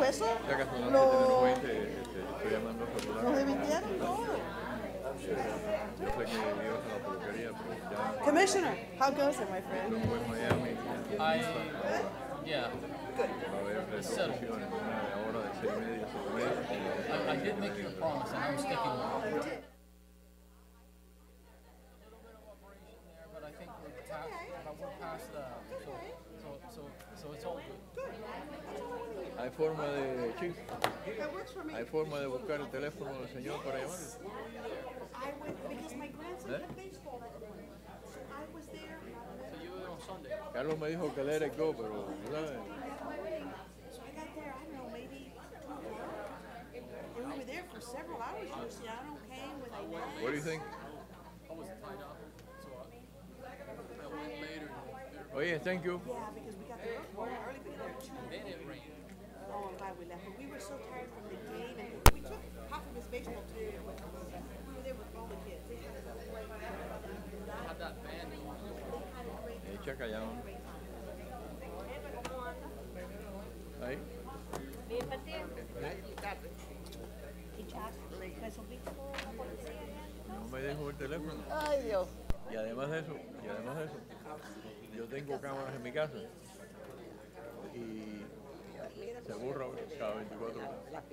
eso? Ya que son las Lo, 7:20, estoy llamando a celular. los dividieron todo. Yo sé que ibas a la peluquería, pero ya Commissioner, how goes it, my friend? fue en Miami. Yeah, Va a haber tres sesiones, una de ahora de 6:30 a 7:30. I did make you a promise, and I'm sticking with it. But I think we're past that, so it's all good. Hay forma de, Chief, That works for me. hay forma de buscar el teléfono del señor para llamarle. I went because my grandson had baseball that morning. So I was there. So you were on Sunday. Carlos me dijo que let it go, pero ¿sabes? So I got there, I don't know, maybe 2 o'clock. And we were there for several hours. Luciano came with a net. What do you think? I was tied up, so I went later. Oye, thank you. Yeah, because we got there early. We got there 2. Then it rained. Oh, I'm glad we left. But we were so tired from the game, and we took half of his baseball team with us. We were there with all the kids. They had a great Had that band going. Echa callado. Ahí. No me dejó el teléfono. Ay, Dios. Y además de eso, yo tengo cámaras en mi casa y se borra cada 24 horas.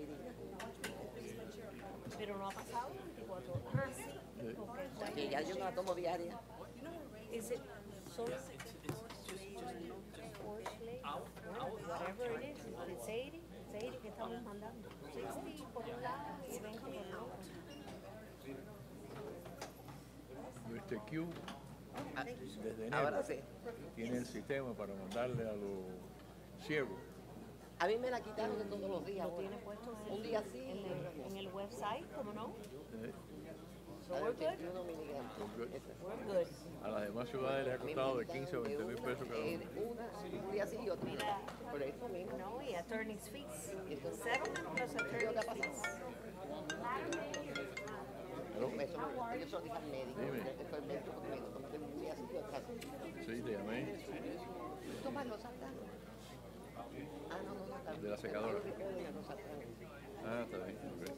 Pero no ha pasado 24 horas. Ah, sí. Sí. Porque ya yo no la tomo diaria. Is it so? Whatever it is, it's 80, que estamos mandando. 60 por un lado y 20 por el otro. Mr. Q, desde enero, Ahora sí. tiene el sistema para mandarle a los ciegos. A mí me la quitaron de todos los días. Lo ahora. tiene puesto Un día sí, en el website, ¿cómo no? So we're good. 21 miligramos. We're good. A las demás ciudades les ha costado de 15 a 20 mil pesos cada uno. Un día sí y otro no. Por eso mismo. No, y attorney's fees. Settlement plus attorney's fees. Hello. Eso no, ellos son hijas médicos. Dime. Esto es médico porque me lo tomo un día sí y otro no. Sí, te llamé. Tómalo, salta. Ah, no, está bien. De la secadora. No, salta. Ah, está bien. Okay.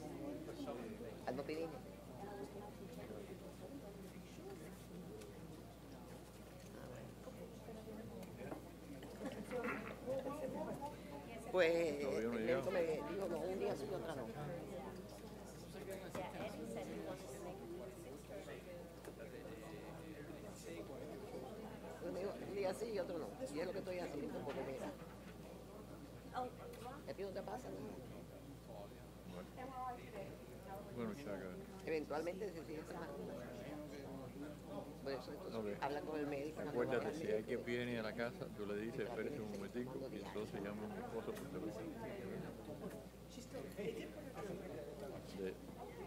Almopidina. Pues el médico me dijo, no, un día sí y otra no. Pues me dijo, un día sí y otro no. Y es lo que estoy haciendo, porque mira. ¿A ti no te pasa? Bueno, chaca. Eventualmente se sigue semana. Por eso entonces habla con el médico. Acuérdate, si hay que viene a la casa, tú le dices, espérese un momentico, y entonces llama a mi esposa por teléfono.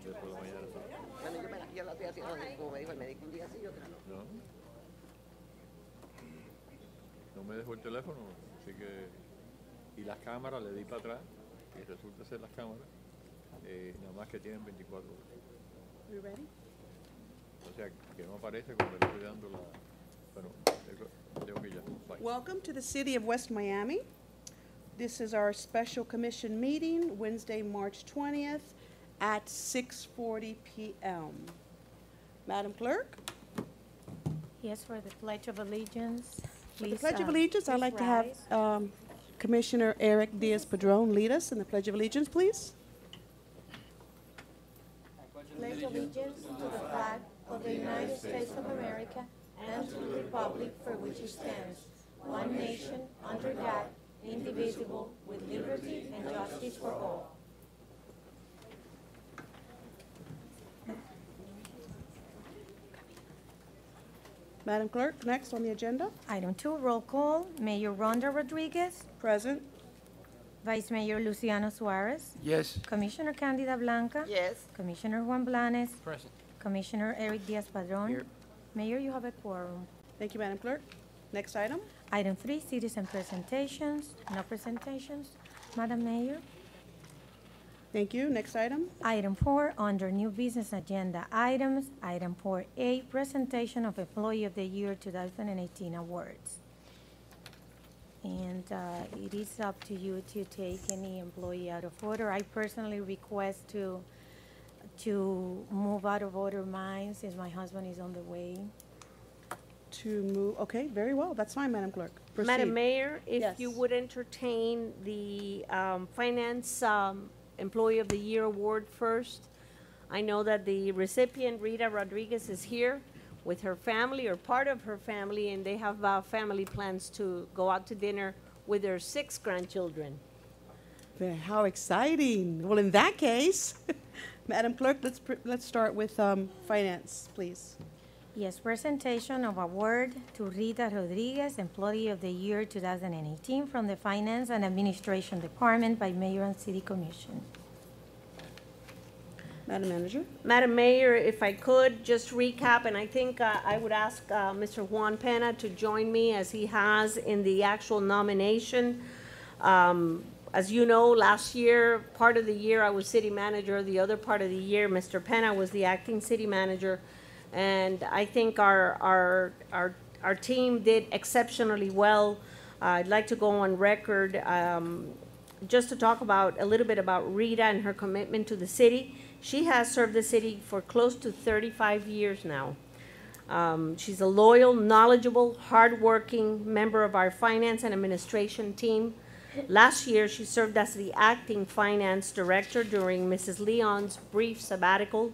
De por la mañana. Bueno, yo la estoy haciendo como me dijo el médico, un día sí y otro no. ¿No? No me dejó el teléfono, así que... Y las cámaras, le di para atrás, y resulta ser las cámaras, nada más que tienen 24 horas. You ready? O sea, que no aparece cuando le estoy dando la... Bueno, tengo que ya. Bye. Welcome to the city of West Miami. This is our special commission meeting, Wednesday, March 20th at 6:40 p.m. Madam Clerk? Yes, for the Pledge of Allegiance. For the Please, Pledge of Allegiance, I'd like to have rise. Commissioner Eric Diaz-Padrón lead us in the Pledge of Allegiance, please. Pledge allegiance to the flag of the United States of America and to the republic for which it stands, one nation, under God, indivisible, with liberty and justice for all. Madam Clerk, next on the agenda. Item 2, roll call. Mayor Rhonda Rodriguez, Present. Vice Mayor Luciano Suarez, Yes. Commissioner Candida Blanca, Yes. Commissioner Juan Blanes, Present. Commissioner Eric Diaz-Padrón. Here. Mayor, you have a quorum. Thank you, Madam Clerk. Next item. Item 3, citizen presentations. No presentations. Madam Mayor. Thank you. Next item. Item 4, under new business agenda items. Item 4A, presentation of Employee of the Year 2018 awards. and it is up to you to take any employee out of order. I personally request to move out of order mine since my husband is on the way. To move, okay, very well, that's fine, Madam Clerk. Proceed. Madam Mayor, if Yes. you would entertain the Finance Employee of the Year Award first. I know that the recipient, Rita Rodriguez, is here with her family or part of her family, and they have family plans to go out to dinner with their 6 grandchildren. How exciting. Well, in that case, Madam Clerk, let's start with finance, please. Yes, presentation of award to Rita Rodriguez, Employee of the Year 2018 from the Finance and Administration Department by Mayor and City Commission. Madam Manager? Madam Mayor, if I could just recap, and I think I would ask Mr. Juan Pena to join me as he has in the actual nomination. As you know, last year, part of the year I was city manager, the other part of the year, Mr. Pena was the acting city manager. And I think our team did exceptionally well. I'd like to go on record just to talk a little bit about Rita and her commitment to the city. She has served the city for close to 35 years now. She's a loyal, knowledgeable, hardworking member of our finance and administration team. Last year, she served as the acting finance director during Mrs. Leon's brief sabbatical.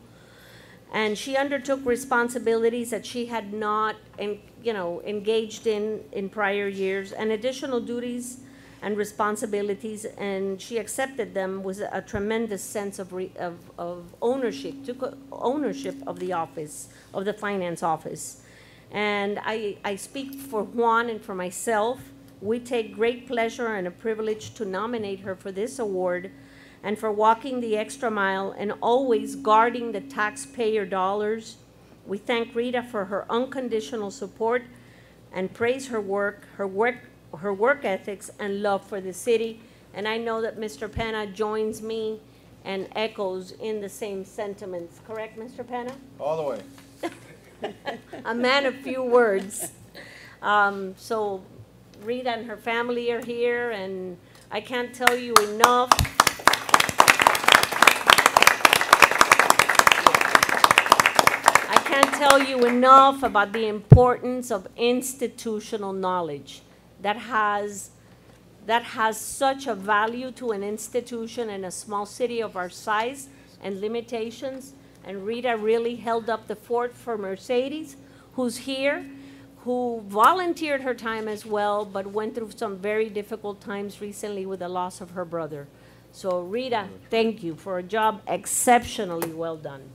And she undertook responsibilities that she had not, engaged in prior years, and additional duties and responsibilities, and she accepted them with a tremendous sense of ownership, took ownership of the office, of the finance office. And I speak for Juan and for myself. We take great pleasure and a privilege to nominate her for this award, and for walking the extra mile and always guarding the taxpayer dollars. We thank Rita for her unconditional support and praise her work ethics and love for the city. And I know that Mr. Pena joins me and echoes in the same sentiments. Correct, Mr. Pena? All the way. A man of few words. So Rita and her family are here, and I can't tell you enough. I can't tell you enough about the importance of institutional knowledge that has such a value to an institution in a small city of our size and limitations. And Rita really held up the fort for Mercedes, who's here, who volunteered her time as well, but went through some very difficult times recently with the loss of her brother. So Rita, thank you for a job exceptionally well done.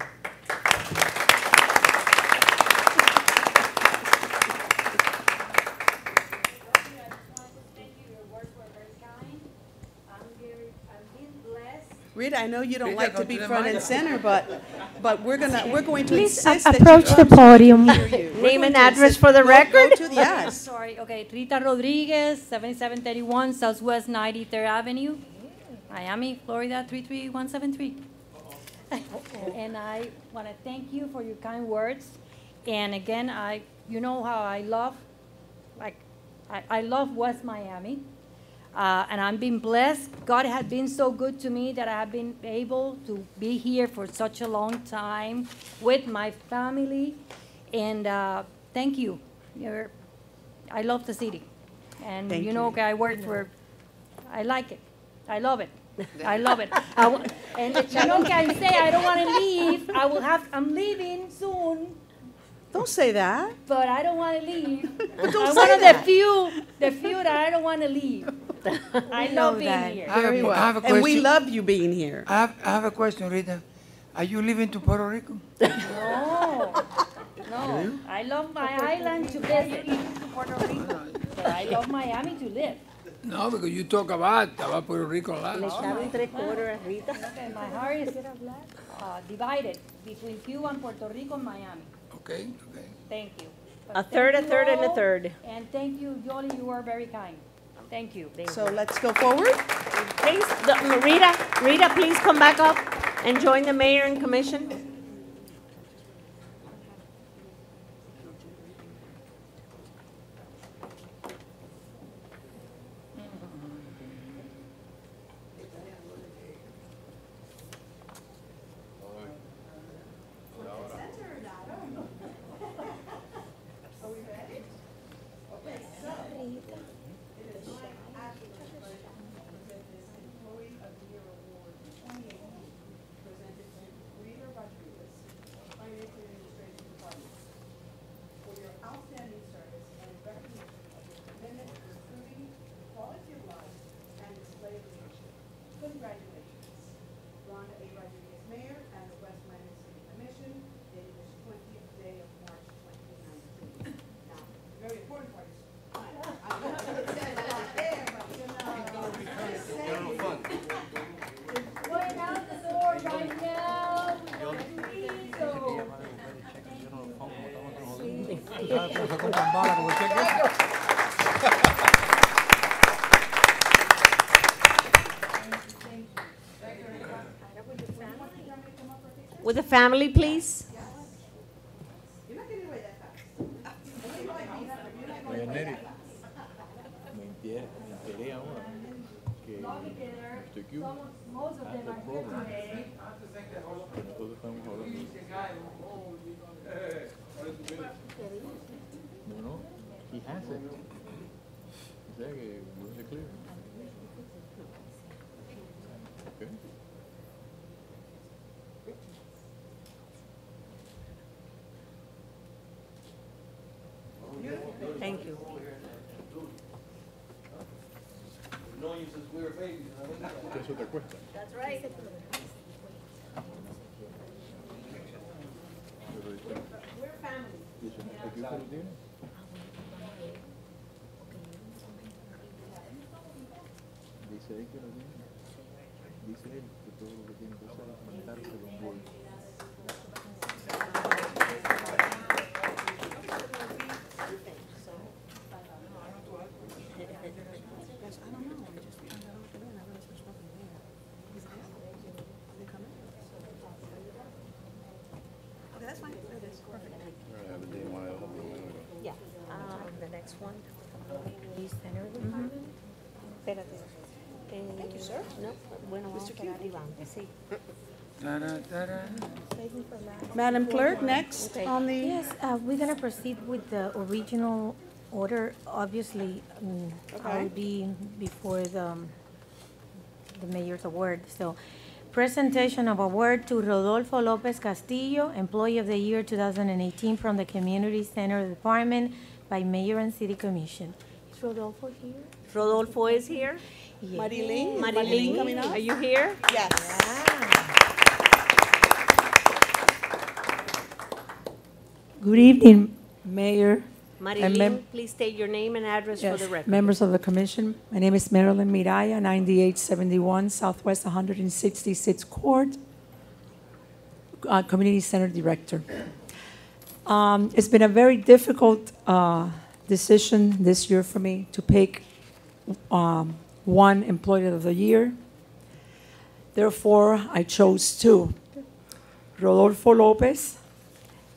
Rita, I know you don't like to be front and center, but we're going to Please insist that approach you the podium. Name and address for the record. Yes. Sorry, okay, Rita Rodriguez, 7731 Southwest 93rd Avenue, Miami, Florida, 33173. And I want to thank you for your kind words. And again, you know how I love West Miami. And I'm being blessed. God has been so good to me that I have been able to be here for such a long time with my family. And thank you. I love the city. And Thank you know, you. okay, I like it. I love it. I love it. And you know, okay, I say I don't want to leave. I'm leaving soon. Don't say that. But I don't want to leave. don't I'm say one of that. the few that I don't want to leave. I love being that. here. Very well. I have a And we question. love you being here. I have a question, Rita. Are you leaving to Puerto Rico? No. I love my island to visit. But I love Miami to live. No, because you talk about Puerto Rico a Le lot. echaron 3/4 a Rita. Okay, my heart is divided between Cuba and Puerto Rico and Miami. Okay, okay. Thank you. A third, Thank a you third, and a all. third. And thank you, Yoli, you are very kind. Thank you. So let's go forward. Please, Rita, please come back up and join the mayor and commission. Empezó con Zambala, con el cheque. With the family, please. Oye, Neri, me enteré ahora que Mr. Q hace el programa que nosotros estamos hablando. No, he has it. O sea que we're in the clear. Okay. Thank you. ¿Qué eso te cuesta? That's right. We're family. ¿Y eso Mr. Q lo tiene? Dice él que lo tiene. Dice él que todo lo que tiene que hacer es mandarse con gol. Yeah. The next one. Espérate. Thank you, sir. No, bueno, vamos a esperar, Iván. Sí. Madam Clerk, next Okay. on the, Yes, we're gonna proceed with the original order. Obviously, Okay. I'll be before the mayor's award. So, presentation of award to Rodolfo Lopez Castillo, Employee of the Year 2018 from the Community Center Department by Mayor and City Commission. Is Rodolfo here? Rodolfo is here. Marilyn? Is Marilyn, coming up? are you here? Yes. Good evening, Mayor. Marilyn, please state your name and address for Yes, the record. members of the commission. My name is Marilyn Miraya, 9871 Southwest 166th Court, Community Center Director. It's been a very difficult decision this year for me to pick one Employee of the Year. Therefore, I chose two, Rodolfo Lopez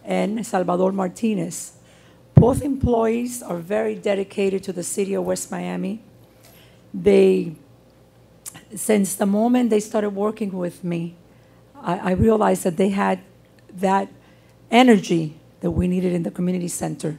and Salvador Martinez. Both employees are very dedicated to the city of West Miami. Since the moment they started working with me, I realized that they had that energy that we needed in the community center.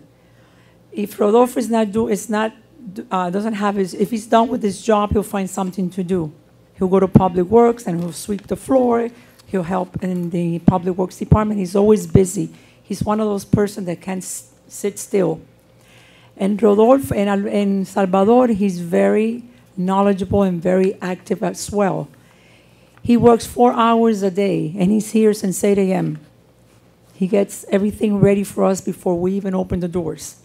If Rodolfo doesn't have if he's done with his job, he'll find something to do. He'll go to Public Works and he'll sweep the floor. He'll help in the Public Works Department. He's always busy. He's one of those persons that can't sit still. And Rodolfo and Salvador, he's very knowledgeable and very active as well. He works 4 hours a day, and he's here since 8 a.m. He gets everything ready for us before we even open the doors.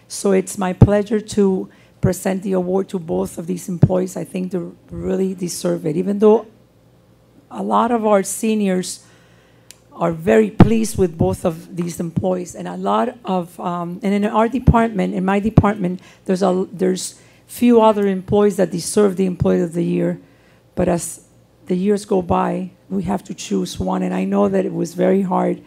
So it's my pleasure to present the award to both of these employees. I think they really deserve it, even though a lot of our seniors are very pleased with both of these employees, and a lot of and in our department, in my department, there's few other employees that deserve the Employee of the Year, but as the years go by, we have to choose one, and I know that it was very hard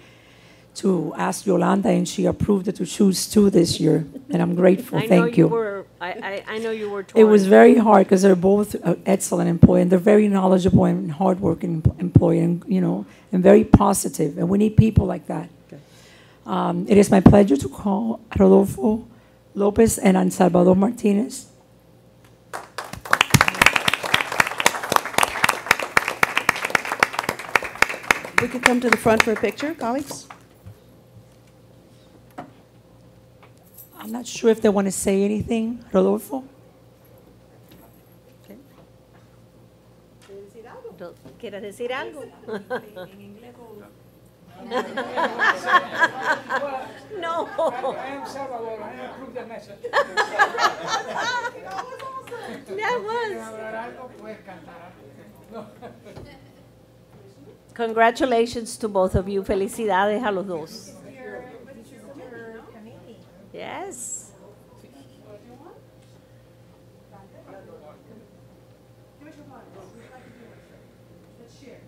to ask Yolanda, and she approved it to choose two this year, and I'm grateful. Thank you. I know you were torn. It was very hard because they're both excellent employees, and they're very knowledgeable and hardworking employee, and and very positive. And we need people like that. It is my pleasure to call Rodolfo Lopez and Salvador Martinez. We could come to the front for a picture, colleagues. I'm not sure if they want to say anything, Rodolfo. ¿Quieres decir algo? No. I am Salvador. I approve the message. That was. Congratulations to both of you. Felicidades a los dos. Yes. Let's share.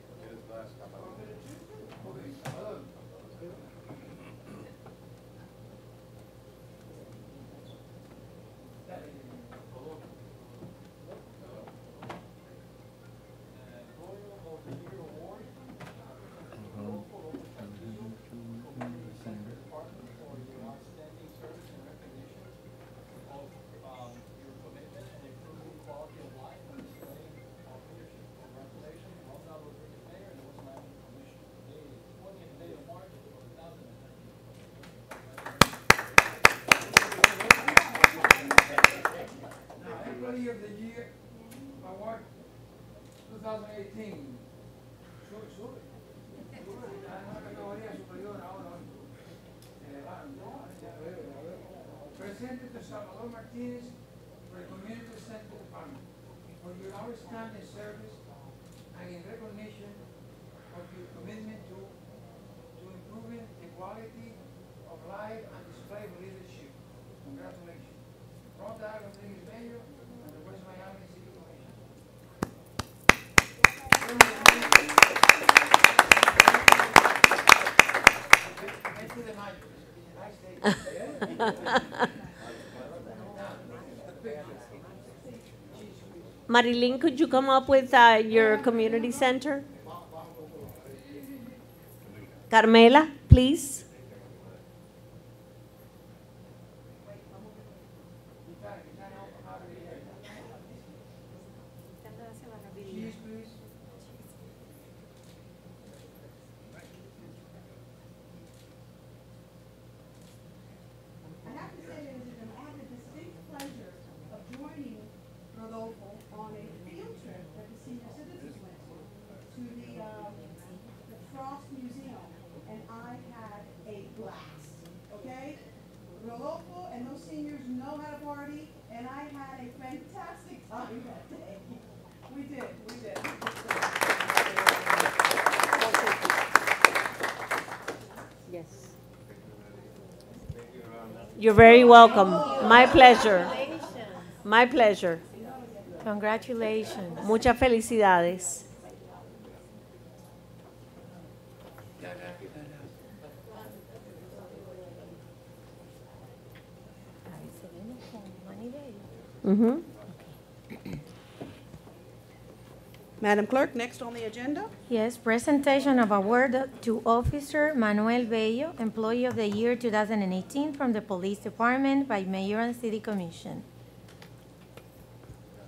Employee of the Year Award 2018. Sube. Una categoría superior ahora. Presente to Salvador Martinez for the Community Center Department for your outstanding service and in recognition of your commitment to improving the quality of life and display of leadership. Congratulations. Ronda Rodriguez Bello and the West Miami City Commission. Marilyn, could you come up with your community center? Carmela, please. I have to say, ladies and gentlemen, I had the distinct pleasure of joining Rodolfo on a field trip that the senior citizens went to the Frost Museum, and I had a blast, okay? Rodolfo and those seniors know how to party, and I had a fantastic time that day. We did. Yes. You're very welcome. My pleasure. My pleasure. Congratulations. Muchas felicidades. Mm-hmm. Madam Clerk, next on the agenda. Yes, presentation of award to Officer Manuel Bello, Employee of the Year 2018 from the Police Department by Mayor and City Commission.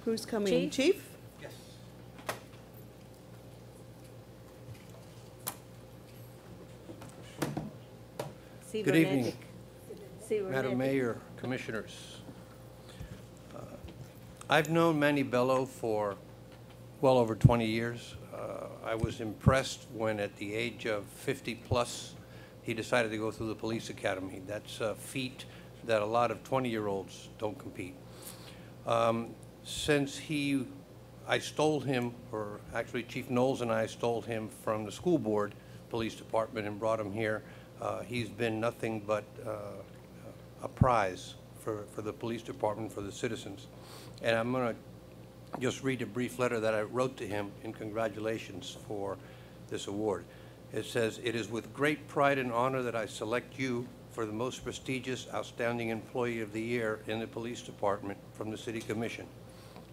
Who's coming? Chief? Yes. Good evening, Madam Mayor, Commissioners. I've known Manny Bello for well over 20 years. I was impressed when at the age of 50 plus, he decided to go through the police academy. That's a feat that a lot of 20-year-olds don't compete. Since I stole him, or actually Chief Knowles and I stole him from the school board police department and brought him here, he's been nothing but a prize for the police department, for the citizens. And I'm going to just read a brief letter that I wrote to him in congratulations for this award. It says, "It is with great pride and honor that I select you for the most prestigious Outstanding Employee of the Year in the Police Department from the City Commission.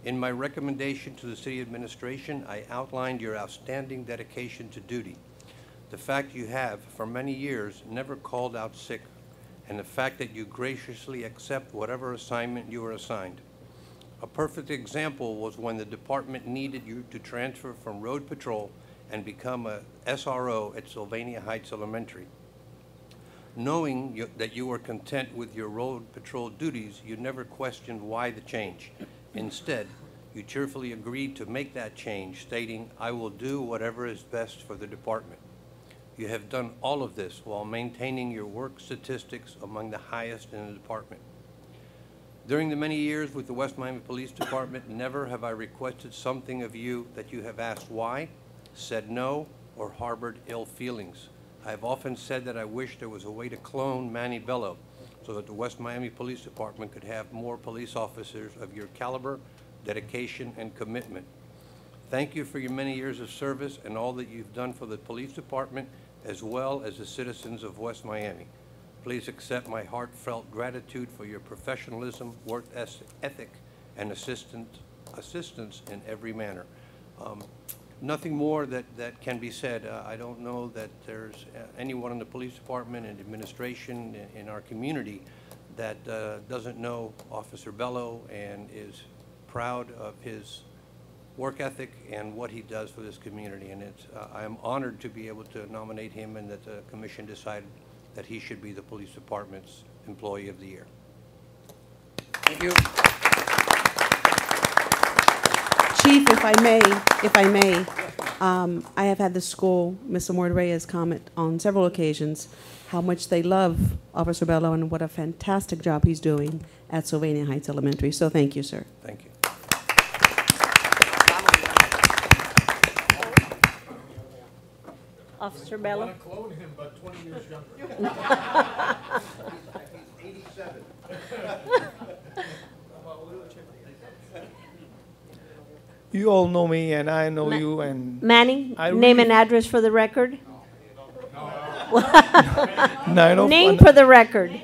In my recommendation to the City Administration, I outlined your outstanding dedication to duty. The fact you have, for many years, never called out sick, and the fact that you graciously accept whatever assignment you are assigned. A perfect example was when the department needed you to transfer from road patrol and become a SRO at Sylvania Heights Elementary. Knowing that you were content with your road patrol duties, you never questioned why the change. Instead, you cheerfully agreed to make that change, stating, 'I will do whatever is best for the department.' You have done all of this while maintaining your work statistics among the highest in the department. During the many years with the West Miami Police Department, never have I requested something of you that you have asked why, said no, or harbored ill feelings. I have often said that I wish there was a way to clone Manny Bello so that the West Miami Police Department could have more police officers of your caliber, dedication, and commitment. Thank you for your many years of service and all that you've done for the police department as well as the citizens of West Miami. Please accept my heartfelt gratitude for your professionalism, work ethic, and assistance in every manner. Nothing more that can be said. I don't know that there's anyone in the police department and administration in our community that doesn't know Officer Bello and is proud of his work ethic and what he does for this community. And I am honored to be able to nominate him and that the commission decided that he should be the police department's Employee of the Year. Thank you. Chief, if I may, I have had the school, Ms. Amor Reyes, comment on several occasions how much they love Officer Bello and what a fantastic job he's doing at Sylvania Heights Elementary. So thank you, sir. Thank you. Officer Bello. I want to clone him, but 20 years younger. He's 87. You all know me, and I know you, and Manny, name and address for the record. Name for the record.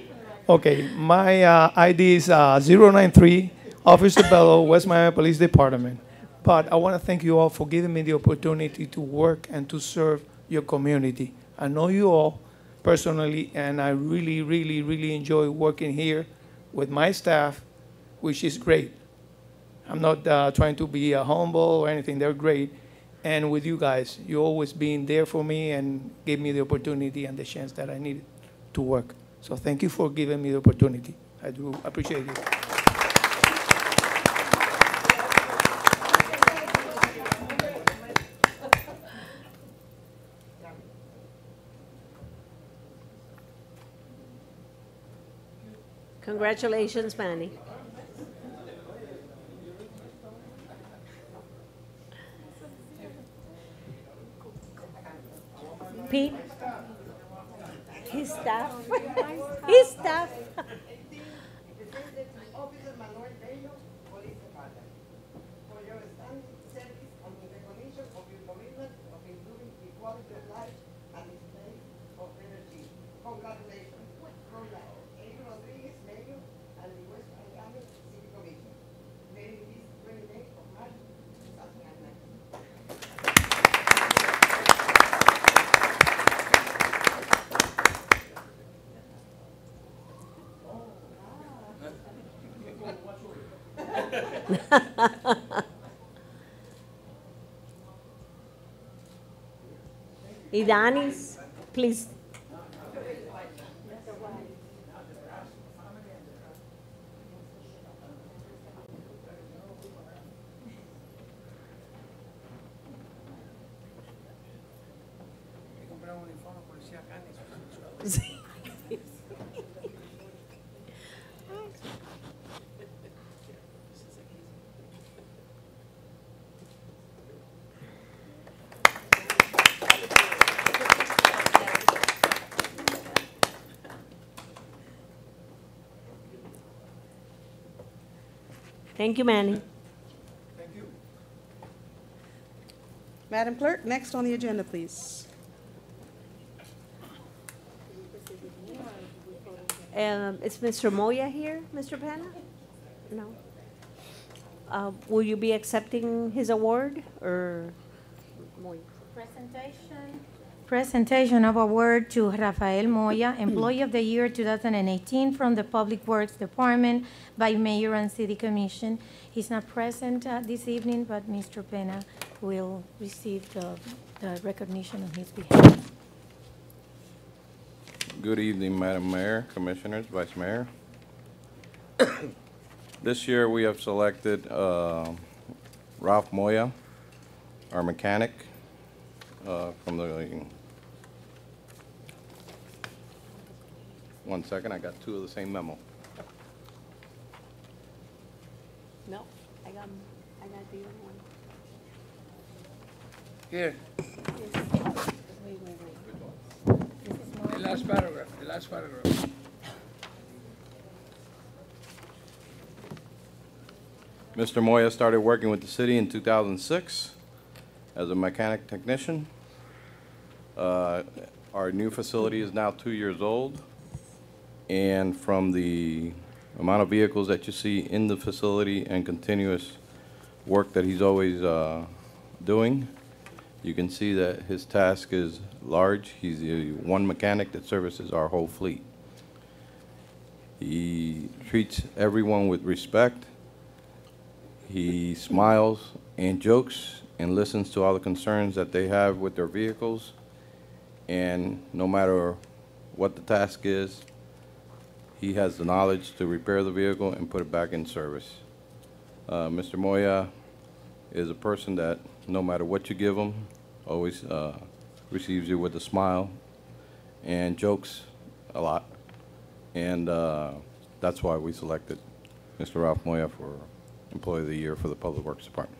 Okay, my ID is 093, Officer Bello, West Miami Police Department. But I want to thank you all for giving me the opportunity to work and to serve your community. I know you all personally, and I really, really, really enjoy working here with my staff, which is great. I'm not trying to be humble or anything. They're great. And with you guys, you always being there for me and gave me the opportunity and the chance that I needed to work. So thank you for giving me the opportunity. I do appreciate it. Congratulations, Manny. Pete, his staff, his staff. Idanis, please. Thank you, Manny. Thank you. Madam Clerk, next on the agenda, please. Is Mr. Moya here, Mr. Penna? No. Will you be accepting his award, or? Presentation of award to Rafael Moya, Employee of the Year 2018 from the Public Works Department by Mayor and City Commission. He's not present this evening, but Mr. Penna will receive the recognition on his behalf. Good evening, Madam Mayor, Commissioners, Vice Mayor. This year we have selected Ralph Moya, our mechanic, from the, one second, I got two of the same memo. No, I got the other one. Here, Wait. the last paragraph, Mr. Moya started working with the city in 2006 as a mechanic technician. Our new facility is now 2 years old, and from the amount of vehicles that you see in the facility and continuous work that he's always doing, you can see that his task is large. He's the one mechanic that services our whole fleet. He treats everyone with respect. He smiles and jokes and listens to all the concerns that they have with their vehicles. And no matter what the task is, he has the knowledge to repair the vehicle and put it back in service. Mr. Moya is a person that no matter what you give him, always receives you with a smile and jokes a lot. And that's why we selected Mr. Ralph Moya for Employee of the Year for the Public Works Department.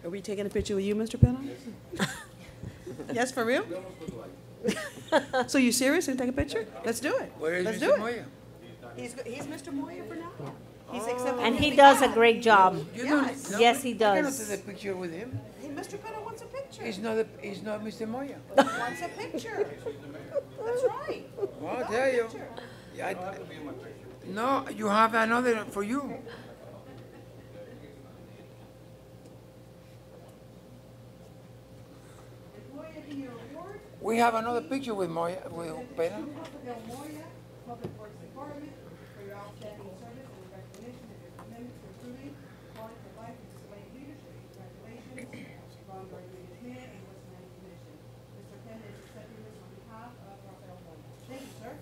Are we taking a picture with you, Mr. Penna? Yes, for real? So you serious? Gonna take a picture? Let's do it. Where is Let's Mr. do it. Moya? He's Mr. Moya for now. He's accepted. And he does a great job. You don't- Yes. no, Yes, he I cannot does. take a picture with him. Hey, Mr. Penna wants a picture. He's not Mr. Moya. Wants a picture. That's right. Well, I'll tell you. Yeah, no, you have another for you. We have another picture with Moya, with Pena. Public Works Department, for your outstanding service and recognition of your commitment to improving quality of life and displaying leadership. Congratulations, Ron Rodriguez Mayor and West Miami Commission. Mr. Penna is accepting this on behalf of Rafael Moya. Thank you, sir.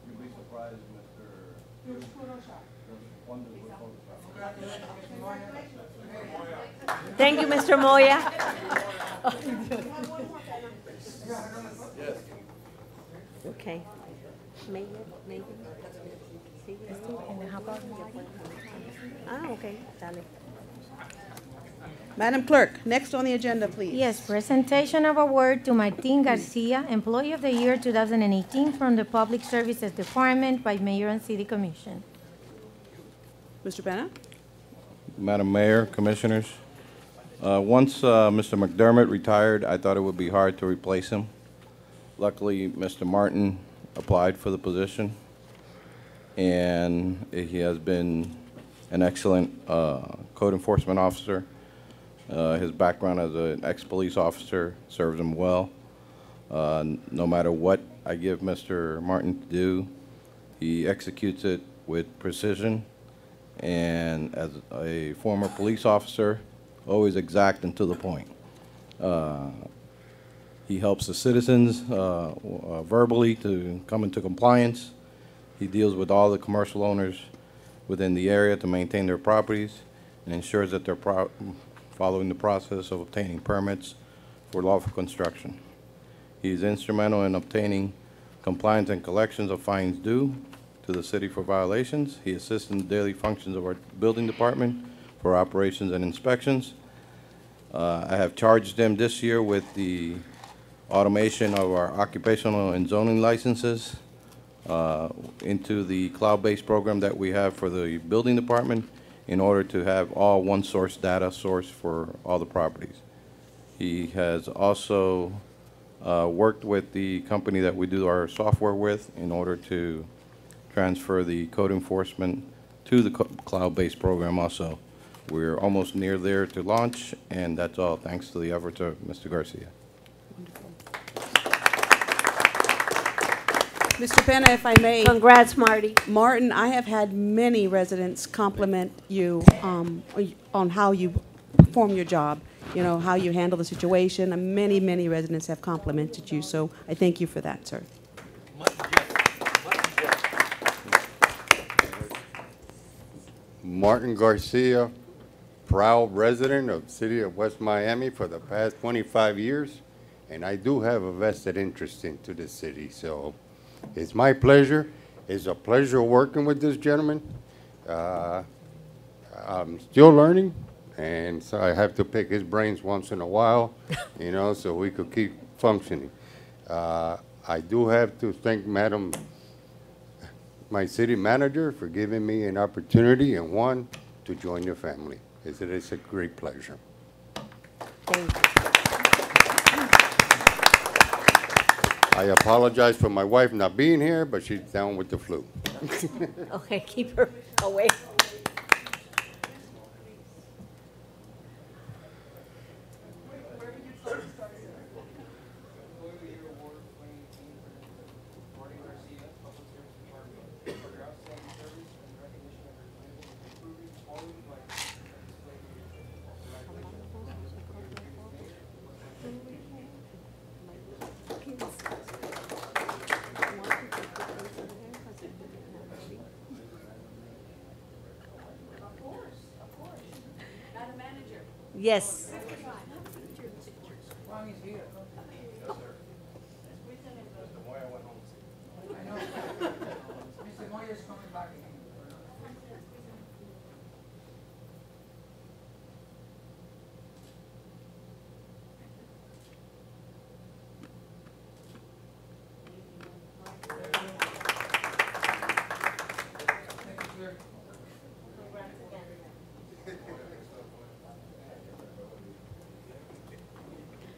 You'll be surprised, Thank you, Mr. Moya. Okay. Okay, dale. Madam Clerk, next on the agenda, please. Yes, presentation of award to Martin Garcia, Employee of the Year 2018 from the Public Services Department by Mayor and City Commission. Mr. Penna? Madam Mayor, Commissioners, once Mr. McDermott retired, I thought it would be hard to replace him. Luckily, Mr. Martin applied for the position, and he has been an excellent code enforcement officer. His background as an ex-police officer serves him well. No matter what I give Mr. Martin to do, he executes it with precision. And as a former police officer, always exact and to the point. He helps the citizens verbally to come into compliance. He deals with all the commercial owners within the area to maintain their properties and ensures that they're following the process of obtaining permits for lawful construction. He is instrumental in obtaining compliance and collections of fines due to the city for violations. He assists in the daily functions of our building department for operations and inspections. I have charged them this year with the automation of our occupational and zoning licenses into the cloud-based program that we have for the building department in order to have all one source data source for all the properties. He has also worked with the company that we do our software with in order to transfer the code enforcement to the cloud-based program also. We're almost near there to launch, and that's all thanks to the efforts of Mr. Garcia. Mr. Penna, if I may. Congrats, Marty. Martin, I have had many residents compliment you on how you perform your job, you know, how you handle the situation. And many residents have complimented you, so I thank you for that, sir. Martin Garcia, proud resident of the city of West Miami for the past 25 years, and I do have a vested interest into the city, so it's my pleasure. It's a pleasure working with this gentleman. I'm still learning, and so I have to pick his brains once in a while, you know, so we could keep functioning. I do have to thank my city manager for giving me an opportunity and one to join your family. It is a great pleasure. Thank you. I apologize for my wife not being here, but she's down with the flu. Okay, keep her away. Yes. Juan is here. I know. Mr. Moya is coming back again. Thank you, sir.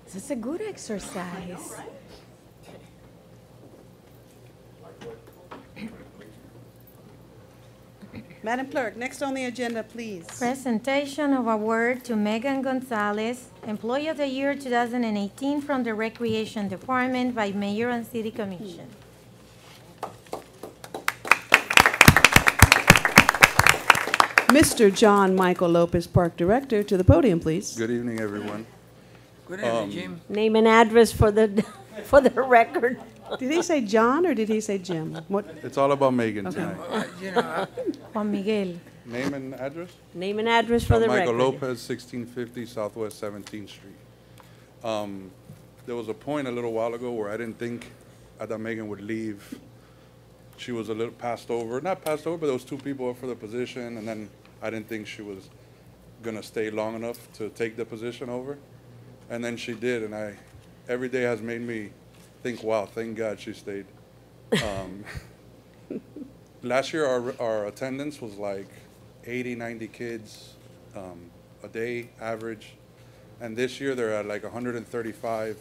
This is a good exercise. Madam Clerk, next on the agenda, please. Presentation of award to Megan Gonzalez, Employee of the Year 2018 from the Recreation Department by Mayor and City Commission. Mr. John Michael Lopez, Park Director, to the podium, please. Good evening, everyone. Good evening, Jim. Name and address for the, for the record. Did he say John or did he say Jim? What? It's all about Megan Okay. tonight. You know, Juan Miguel. Name and address? Name and address for the Michael record. Lopez, 1650 Southwest 17th Street. There was a point a little while ago where I didn't think that Megan would leave. She was a little passed over. Not passed over, but there was two people up for the position, and then I didn't think she was gonna stay long enough to take the position over. And then she did, and every day has made me think, wow, thank God she stayed. Last year, our attendance was like 80, 90 kids a day average. And this year, they're at like 135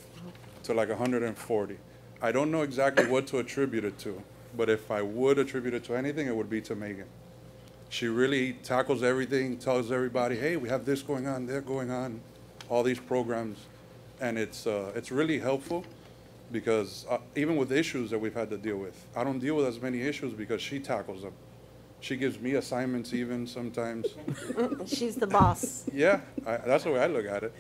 to like 140. I don't know exactly what to attribute it to, but if I would attribute it to anything, it would be to Megan. She really tackles everything, tells everybody, hey, we have this going on, that going on, all these programs. And it's really helpful because even with issues that we've had to deal with, I don't deal with as many issues because she tackles them. She gives me assignments even sometimes. She's the boss. Yeah, that's the way I look at it.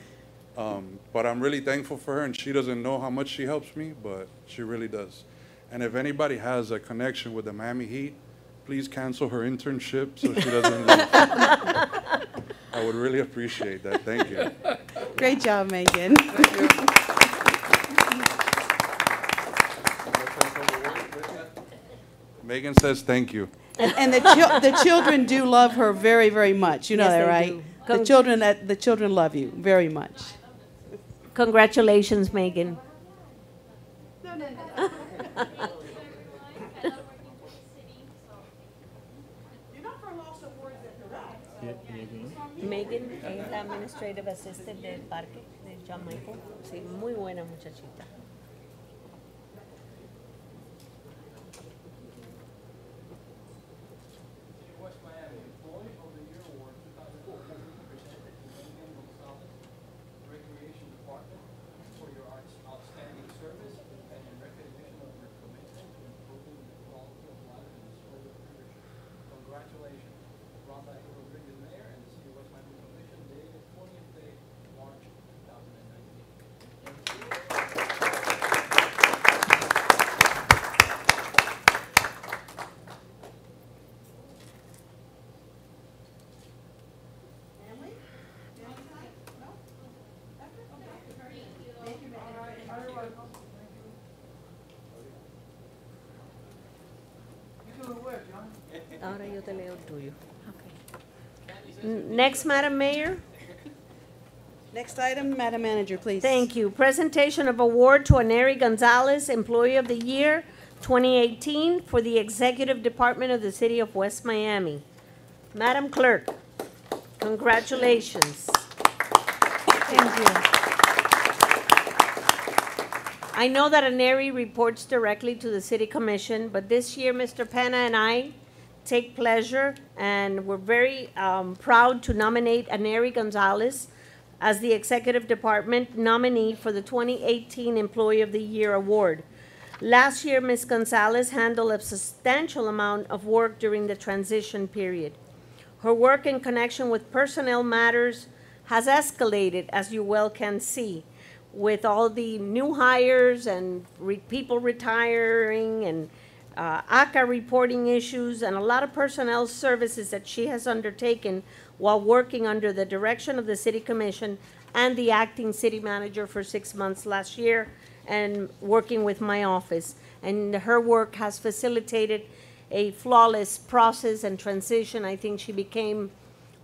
But I'm really thankful for her, and she doesn't know how much she helps me, but she really does. And if anybody has a connection with the Miami Heat, please cancel her internship so she doesn't leave. I would really appreciate that. Thank you. Great job, Megan. Megan says thank you. And the children do love her very, very much. You know Yes, that, they right? do. The children love you very much. Congratulations, Megan. Megan es la administrative assistant del parque de John Michael. Sí, muy buena muchachita. West Miami Employee of the Year Award 2014 presented to Megan Gonzalez, Recreation Department, for your outstanding service and in recognition of your commitment to improving the quality of life in the Solar Commission. Congratulations. Rhonda A. Rodriguez, Mayor, and the City of West Miami Commission, dated 20th day, March 2019. Ahora yo te leo el tuyo. Next, Madam Mayor. Next item, Madam Manager, please. Thank you. Presentation of award to Aneri Gonzalez, Employee of the Year 2018 for the Executive Department of the City of West Miami. Madam Clerk, congratulations. Thank you. I know that Aneri reports directly to the City Commission, but this year, Mr. Penna and I take pleasure, and we're very proud to nominate Aneri Gonzalez as the Executive Department nominee for the 2018 Employee of the Year Award. Last year, Ms. Gonzalez handled a substantial amount of work during the transition period. Her work in connection with personnel matters has escalated, as you well can see, with all the new hires and people retiring and ACA reporting issues and a lot of personnel services that she has undertaken while working under the direction of the City Commission and the acting city manager for 6 months last year and working with my office. And her work has facilitated a flawless process and transition. I think she became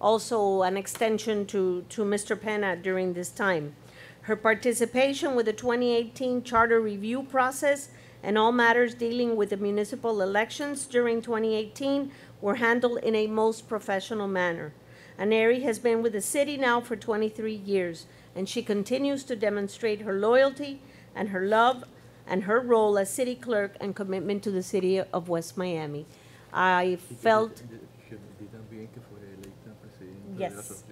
also an extension to Mr. Penna during this time. Her participation with the 2018 charter review process and all matters dealing with the municipal elections during 2018 were handled in a most professional manner. Aneri has been with the city now for 23 years, and she continues to demonstrate her loyalty and her love and her role as city clerk and commitment to the city of West Miami. I felt... Yes.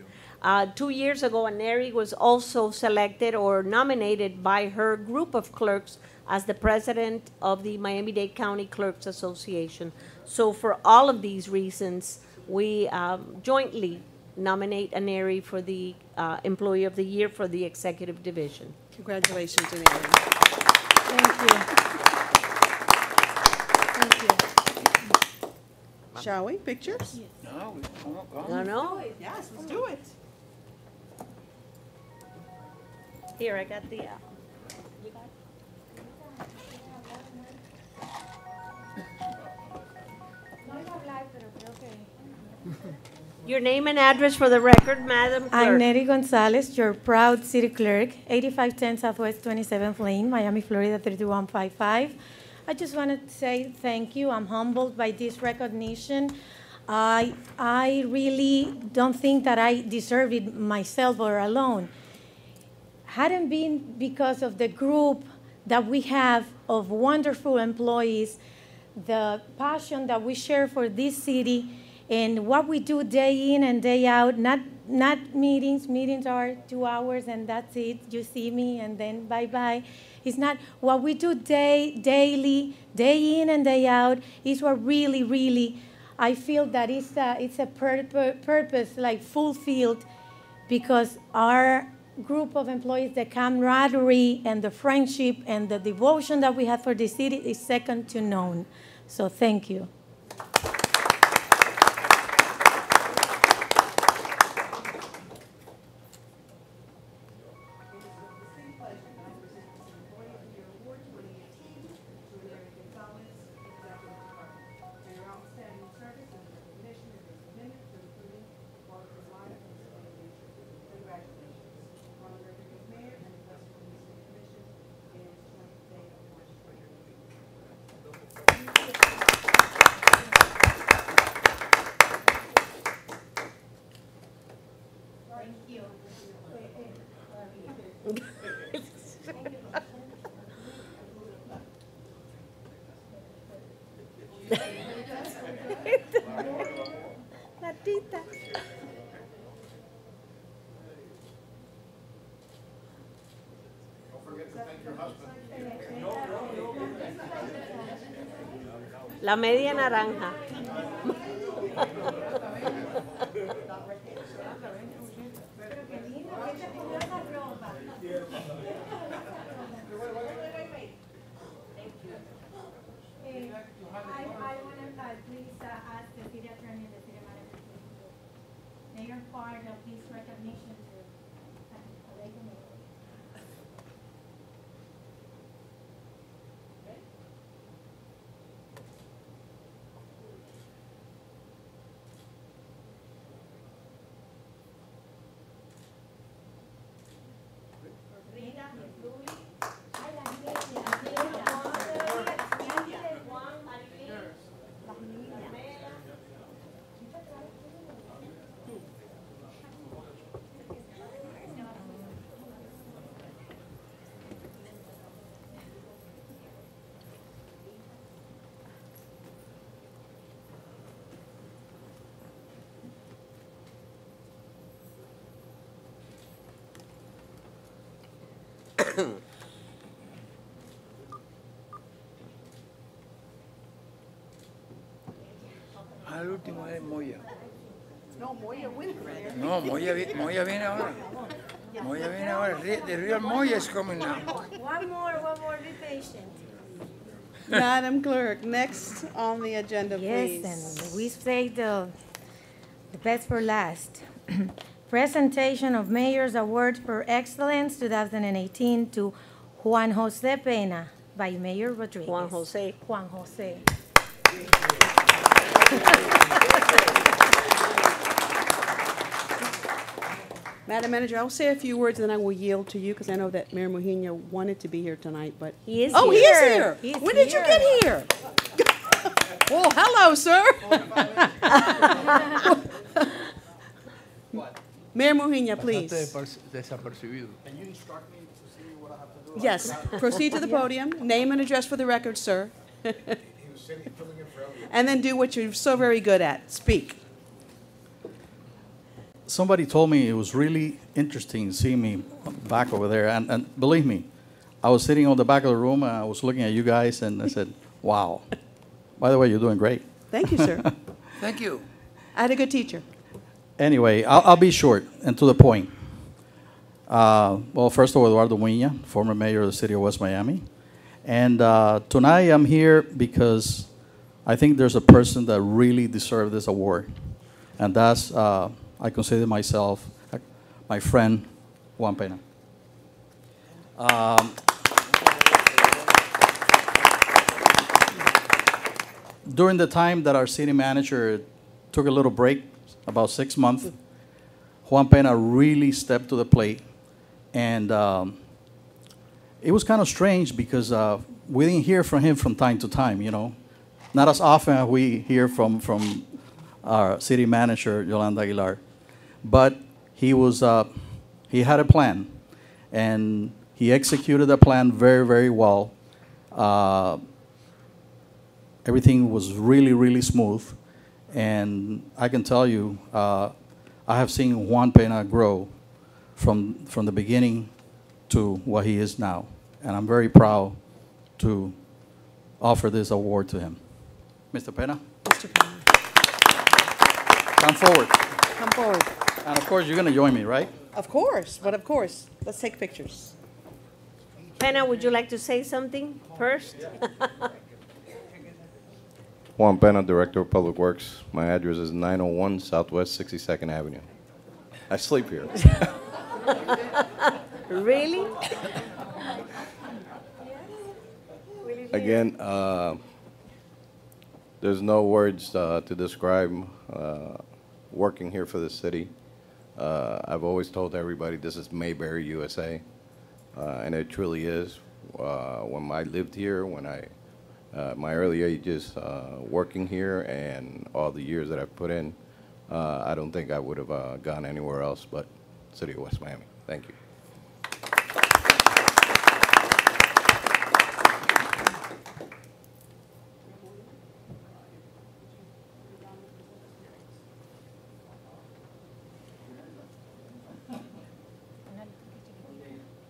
2 years ago, Aneri was also selected or nominated by her group of clerks as the president of the Miami-Dade County Clerks Association. So for all of these reasons, we jointly nominate Aneri for the Employee of the Year for the Executive Division. Congratulations, Aneri. Thank you. Thank you. Shall we? Pictures? No. Yes, let's do it. Here, I got the... Your name and address for the record, Madam Clerk. I'm Neri Gonzalez, your proud city clerk, 8510 Southwest 27th Lane, Miami, Florida 32155. I just wanted to say thank you. I'm humbled by this recognition. I really don't think that I deserve it myself or alone. Hadn't been because of the group that we have of wonderful employees, the passion that we share for this city, and what we do day in and day out, not meetings. Meetings are 2 hours and that's it. You see me and then bye-bye. It's not what we do daily, day in and day out is what really, I feel that it's a purpose like fulfilled, because our group of employees, the camaraderie and the friendship and the devotion that we have for the city is second to none. So thank you. Natita. La media naranja. I want to please ask the city attorney and the city manager. They are part of this recognition too. Al último es Moya. No, Moya went there. No, Moya viene ahora. Moya viene ahora. The real Moya is coming now. One more, be patient. Madam Clerk, next on the agenda, please. Yes, and we saved the best for last. Presentation of Mayor's Award for Excellence 2018 to Juan Jose Pena by Mayor Rodriguez. Juan Jose. Juan Jose. Madam Manager, I'll say a few words and then I will yield to you because I know that Mayor Mujina wanted to be here tonight, but. He is Oh, he here. is here. He's When did you here. get here? Well, hello, sir. Mayor Mujina, please. Desapercibido. Yes, proceed to the podium. Name and address for the record, sir. And then do what you're so very good at. Speak. Somebody told me it was really interesting seeing me back over there. And believe me, I was sitting on the back of the room and I was looking at you guys and I said, wow. By the way, you're doing great. Thank you, sir. Thank you. I had a good teacher. Anyway, I'll be short and to the point. Well, first of all, Eduardo Muña, former mayor of the city of West Miami. And tonight I'm here because I think there's a person that really deserves this award. And that's, I consider myself my friend, Juan Pena. During the time that our city manager took a little break, about 6 months, Juan Pena really stepped to the plate. And it was kind of strange because we didn't hear from him from time to time, you know. Not as often as we hear from our city manager, Yolanda Aguilar. But he had a plan, and he executed the plan very, very well. Everything was really, really smooth. And I can tell you, I have seen Juan Pena grow from the beginning to what he is now. And I'm very proud to offer this award to him. Mr. Pena? Mr. Pena. Come forward. Come forward. And of course, you're going to join me, right? Of course, but of course. Let's take pictures. Pena, would you like to say something first? Juan Pena, Director of Public Works. My address is 901 Southwest 62nd Avenue. I sleep here. Really? Again, there's no words to describe working here for the city. I've always told everybody this is Mayberry, USA, and it truly is. When I lived here, when my early ages working here, and all the years that I've put in, I don't think I would have gone anywhere else but City of West Miami. Thank you.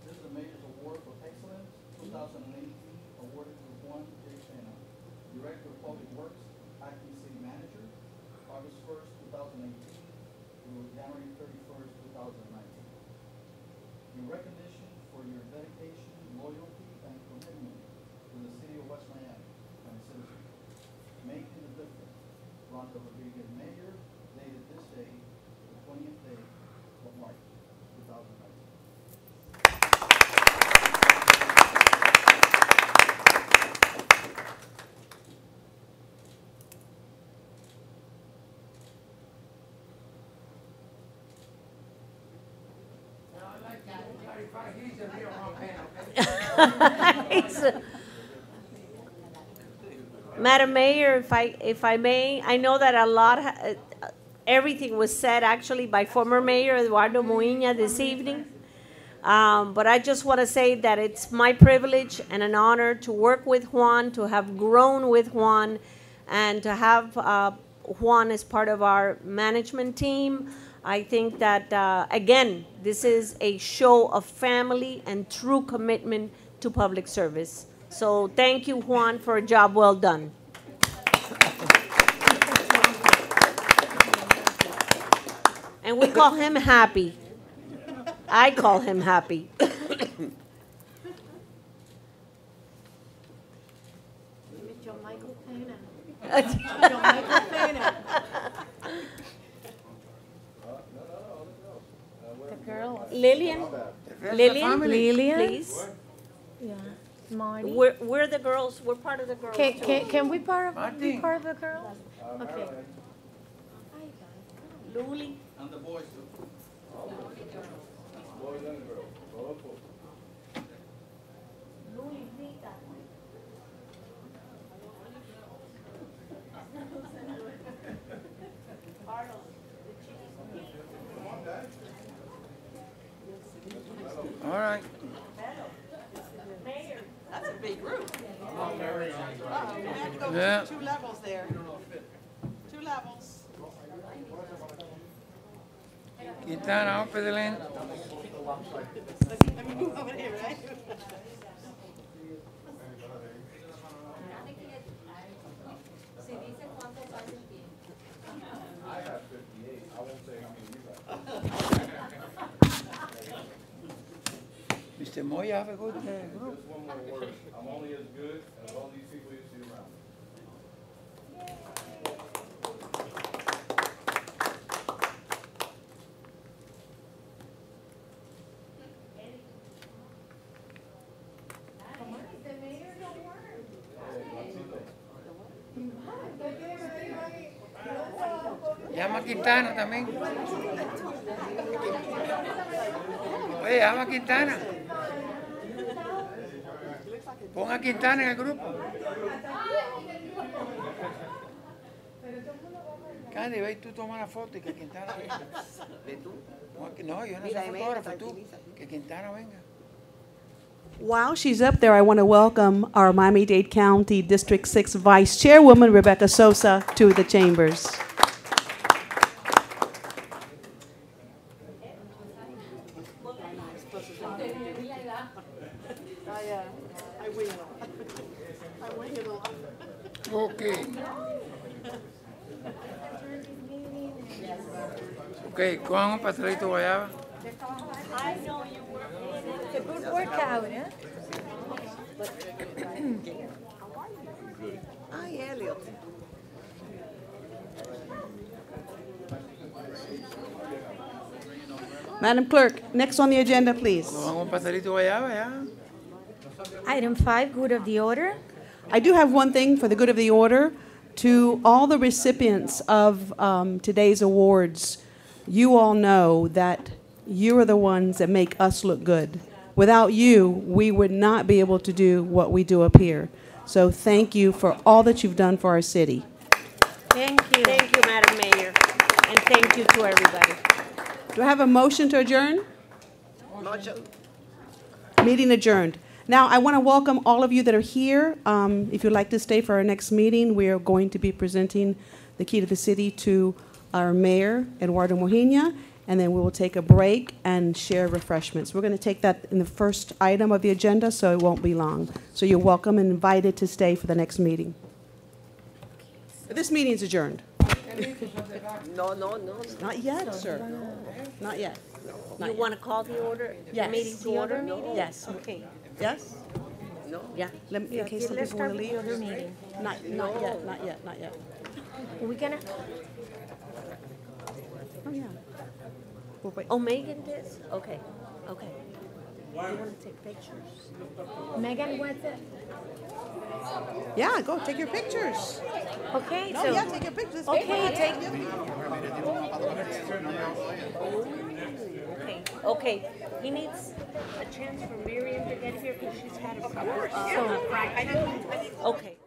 This is the Mayor's Award for Excellence 2018, awarded to Juan J. Pena, Director of Public Works, Acting City Manager, August 1st, 2018 through January 31st, 2019. In recognition for your dedication, loyalty, and commitment to the City of West Miami and its citizens, making a difference. Rhonda Rodriguez, Mayor, dated this day, the 20th day of March, 2019. He's the real Juan Pena. Madam Mayor, if I may, I know that a lot, everything was said actually by former Mayor Eduardo Muña this evening. But I just want to say that it's my privilege and an honor to work with Juan, to have grown with Juan, and to have Juan as part of our management team. I think that, again, this is a show of family and true commitment to public service. So thank you, Juan, for a job well done. And we call him Happy. I call him Happy. John Michael Pena. John Michael Pena. The girl. Lillian? Lillian, please. Yeah. Marty. We're the girls, we're part of the girls. Can we be part of the girls? Okay. Luli? And the boys too. Boys and girls. All right. That's a big group. We had to go Yeah. 2 levels there. 2 levels. Quintana, vamos a pedirle. Let me move over here, right? Mr. Moya, have a good group. Just one more word. I'm only as good as all these people you see around. Llama a Quintana también. Oye, llama a Quintana. Pon a Quintana en el grupo. Candy, ve y tú toma la foto y que Quintana venga. ¿De tú? No, yo no soy fotógrafo, tú. Que Quintana venga. While she's up there, I want to welcome our Miami-Dade County District 6 Vice Chairwoman, Rebecca Sosa, to the chambers. Okay. Okay, cojan un pastelito de guayaba. I know you were in it. It's a good workout, huh? Ay, Elliot. Madam Clerk, next on the agenda, please. Cojan un pastelito de guayaba, ya. Item 5, good of the order. I do have one thing for the good of the order. To all the recipients of today's awards, you all know that you are the ones that make us look good. Without you, we would not be able to do what we do up here. So thank you for all that you've done for our city. Thank you. Thank you, Madam Mayor, and thank you to everybody. Do I have a motion to adjourn? Motion. Meeting adjourned. Now, I want to welcome all of you that are here. If you'd like to stay for our next meeting, we are going to be presenting the key to the city to our mayor, Eduardo Mojina, and then we will take a break and share refreshments. We're going to take that in the first item of the agenda, so it won't be long. So you're welcome and invited to stay for the next meeting. This meeting is adjourned. No. Not yet, sir. Not yet. You want to call the order, the Yes. meeting to The other order? meeting? Yes. Okay, Yes? No. yeah. Let me, in case some Let's people want start to with leave. the other meeting. Not yet. We're gonna, Oh, yeah. We'll wait. Oh, Megan did? Okay, okay. You want to take pictures? Megan, what's it? Yeah, go take your pictures. Okay, No, so. yeah, take your pictures. Okay, take. Okay, he needs a chance for Miriam to get here because she's had a couple. Okay.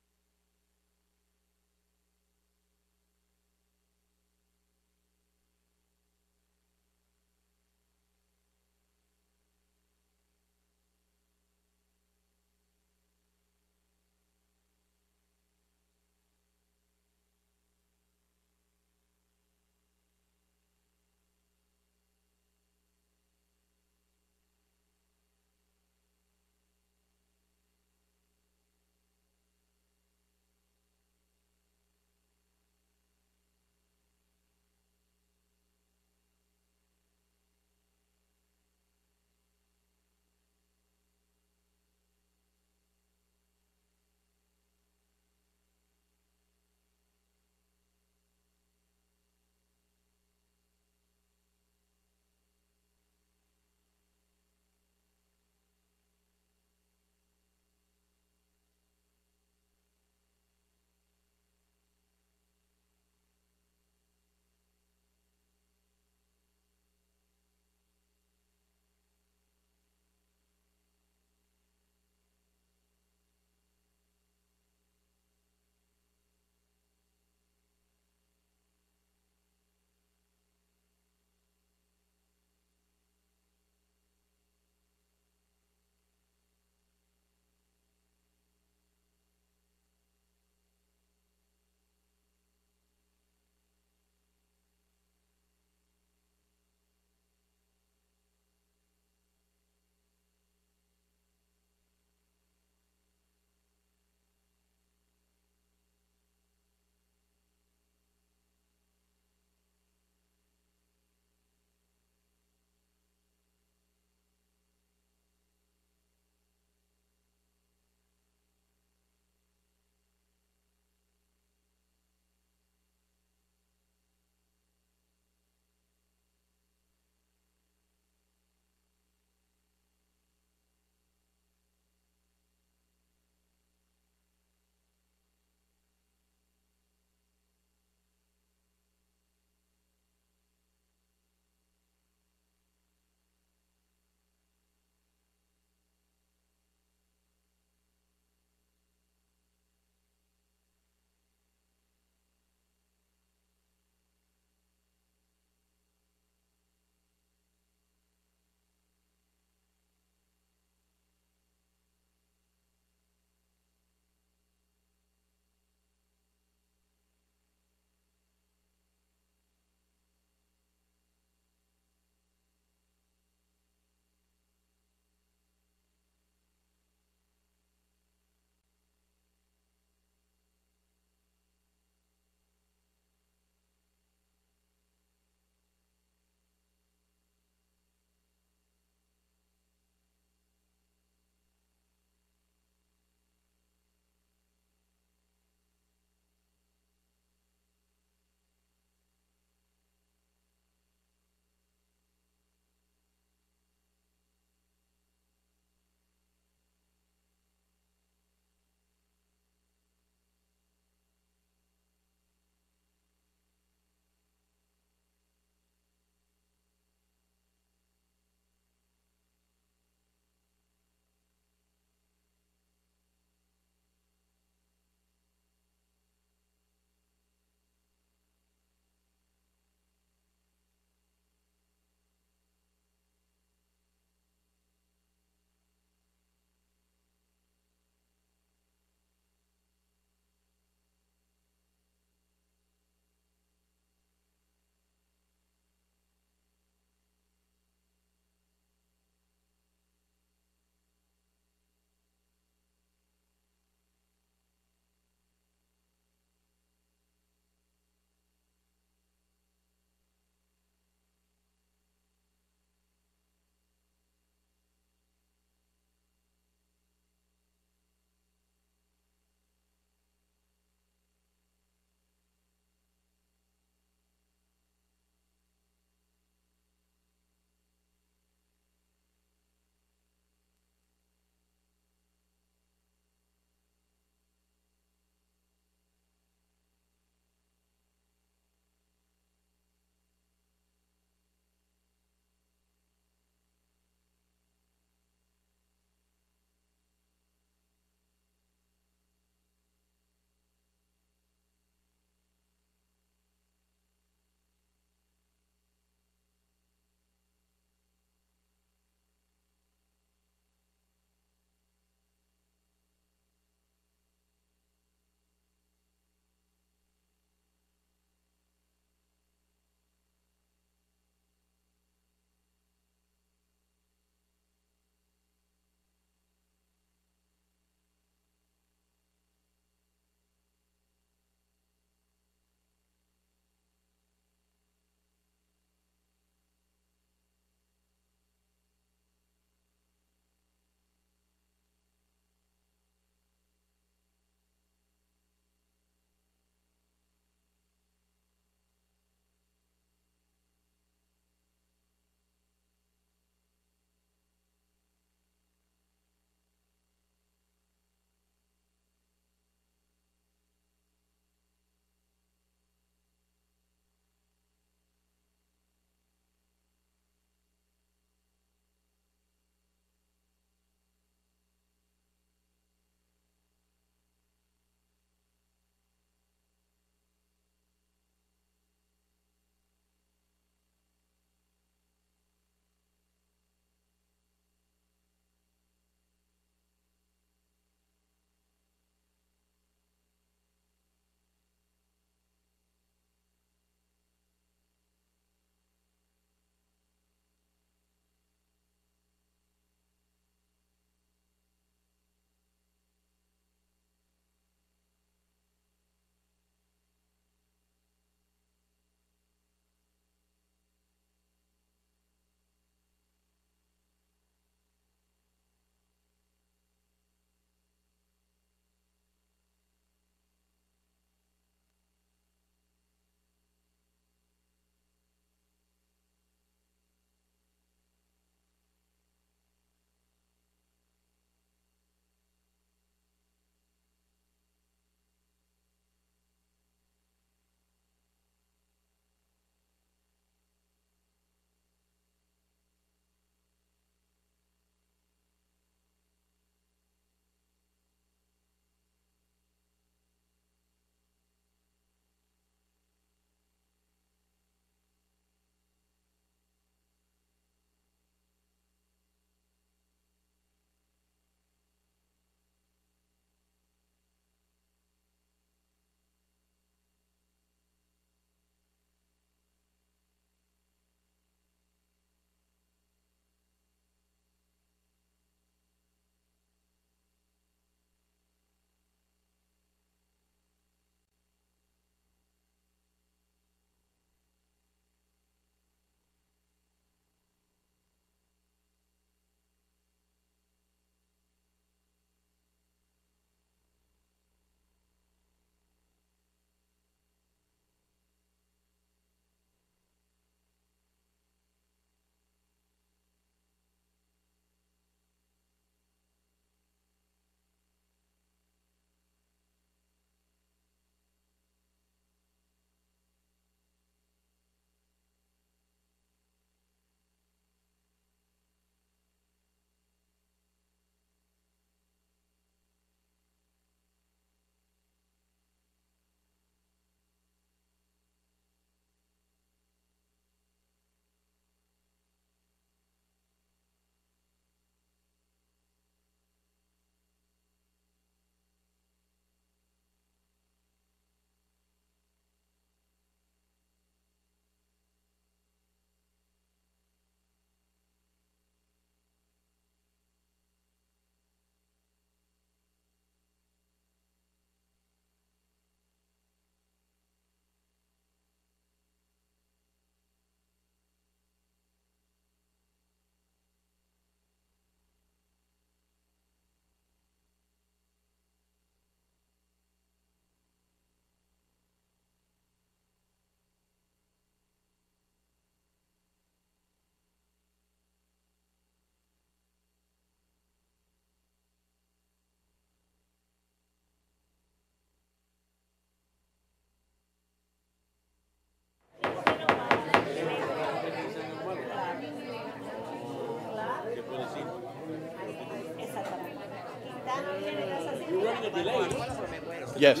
Yes.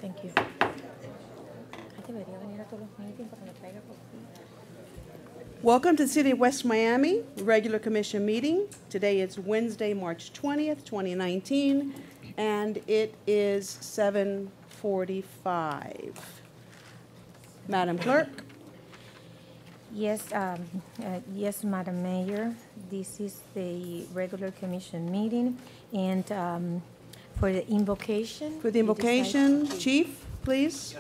Thank you. Debería venir a todos los meetings para que me traiga cosas. Welcome to the City of West Miami Regular Commission meeting. Today is Wednesday, March 20th, 2019, and it is 7:45. Madam Clerk? Yes, yes, Madam Mayor, this is the regular commission meeting, and for the invocation. For the invocation, Chief, please.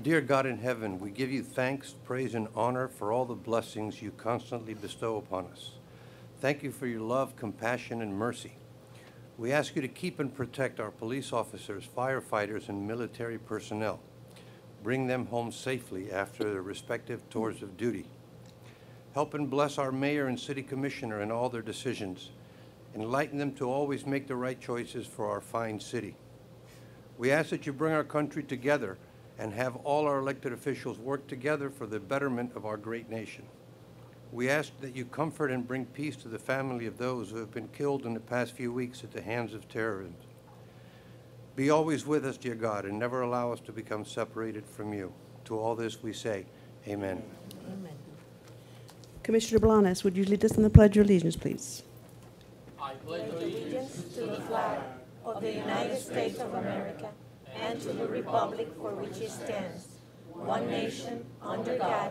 Dear God in heaven, we give you thanks, praise, and honor for all the blessings you constantly bestow upon us. Thank you for your love, compassion, and mercy. We ask you to keep and protect our police officers, firefighters, and military personnel. Bring them home safely after their respective tours of duty. Help and bless our mayor and city commissioner in all their decisions. Enlighten them to always make the right choices for our fine city. We ask that you bring our country together and have all our elected officials work together for the betterment of our great nation. We ask that you comfort and bring peace to the family of those who have been killed in the past few weeks at the hands of terrorism. Be always with us, dear God, and never allow us to become separated from you. To all this we say, amen. Amen. Commissioner Blanes, would you lead us in the Pledge of Allegiance, please? I pledge allegiance to the flag of the United States of America and to the republic for which it stands, one nation, under God,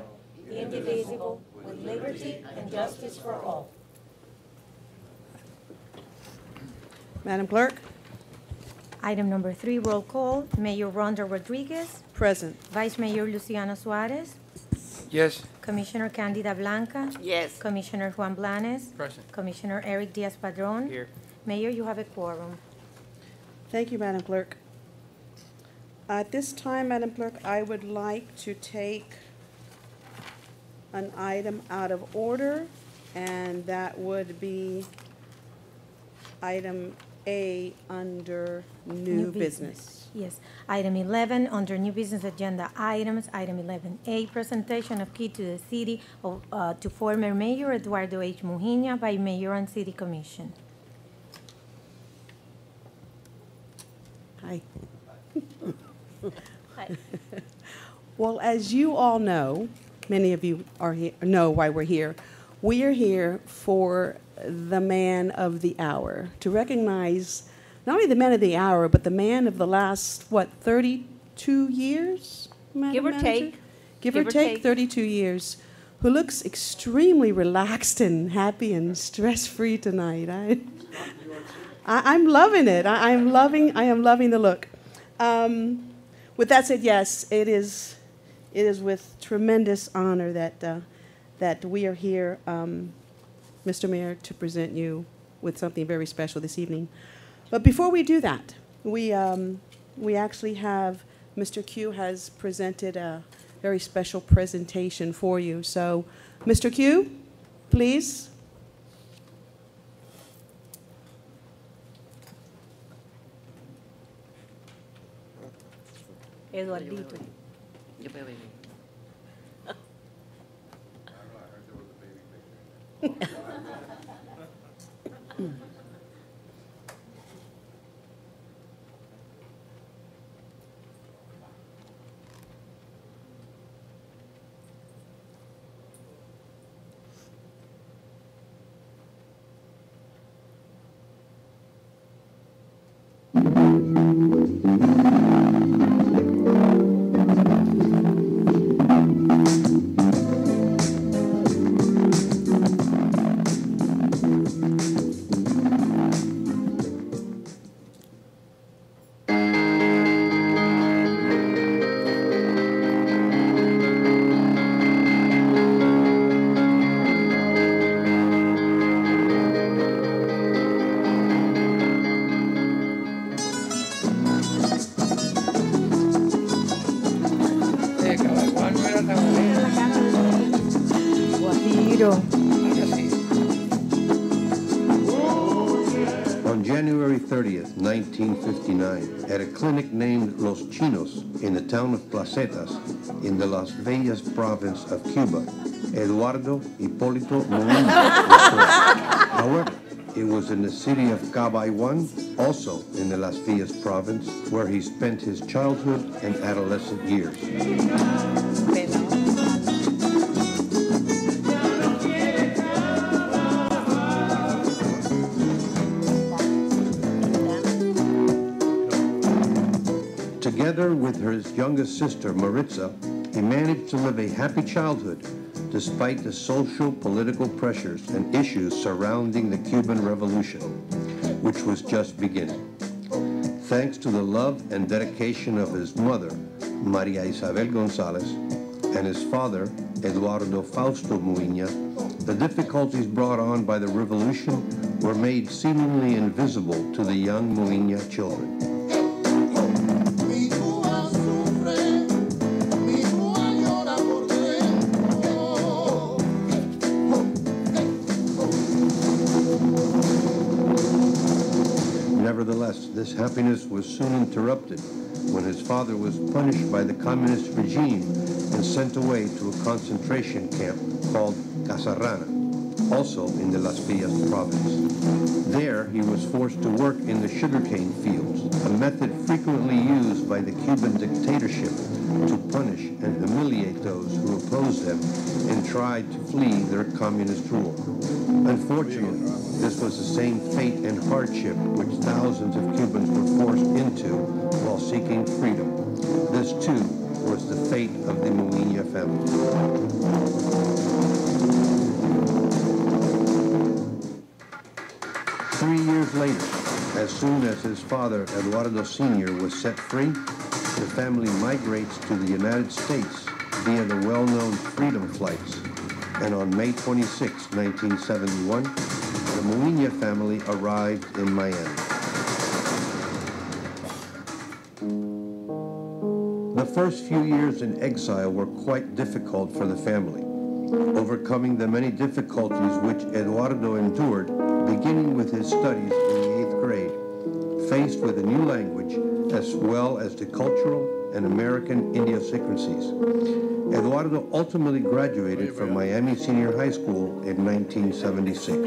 indivisible, with liberty and justice for all. Madam Clerk? Item number 3, roll call. Mayor Rhonda Rodriguez. Present. Vice Mayor Luciano Suarez. Yes. Commissioner Candida Blanca. Yes. Commissioner Juan Blanes. Present. Commissioner Eric Diaz-Padrón. Here. Mayor, you have a quorum. Thank you, Madam Clerk. At this time, Madam Clerk, I would like to take an item out of order, and that would be item A under new business. Yes. Item 11, under new business agenda items, item 11A, presentation of key to the city of, to former Mayor Eduardo H. Mujina by Mayor and City Commission. Hi. Hi. Well, as you all know, many of you are here, know why we're here. We are here for the man of the hour, to recognize not only the man of the hour, but the man of the last, 32 years, Madam Give or Manager? take. Give or take 32 years, who looks extremely relaxed and happy and stress-free tonight. I'm loving it. I am loving the look. With that said, yes, it is with tremendous honor that we are here, Mr. Mayor, to present you with something very special this evening. But before we do that, we actually have, Mr. Q has presented a very special presentation for you. So, Mr. Q, please. Eduardito. Yo veo baby. On January 30th, 1959, at a clinic named Los Chinos in the town of Placetas in the Las Vegas province of Cuba, Eduardo Hipólito Molina was born. However, it was in the city of Cabayuan, also in the Las Villas province, where he spent his childhood and adolescent years. Together with his youngest sister, Maritza, he managed to live a happy childhood despite the social, political pressures and issues surrounding the Cuban Revolution, which was just beginning. Thanks to the love and dedication of his mother, Maria Isabel Gonzalez, and his father, Eduardo Fausto Muiña, the difficulties brought on by the revolution were made seemingly invisible to the young Muiña children. Nevertheless, this happiness was soon interrupted when his father was punished by the communist regime and sent away to a concentration camp called Casarrana, also in the Las Villas province. There, he was forced to work in the sugarcane fields, a method frequently used by the Cuban dictatorship to punish and humiliate those who opposed them and tried to flee their communist rule. Unfortunately, this was the same fate and hardship which thousands of Cubans were forced into while seeking freedom. This, too, was the fate of the Muiña family. 3 years later, as soon as his father, Eduardo Sr., was set free, the family migrates to the United States via the well-known Freedom Flights. And on May 26, 1971, the Muiña family arrived in Miami. The first few years in exile were quite difficult for the family, overcoming the many difficulties which Eduardo endured, beginning with his studies in the 8th grade, faced with a new language as well as the cultural and American idiosyncrasies. Eduardo ultimately graduated from Miami Senior High School in 1976.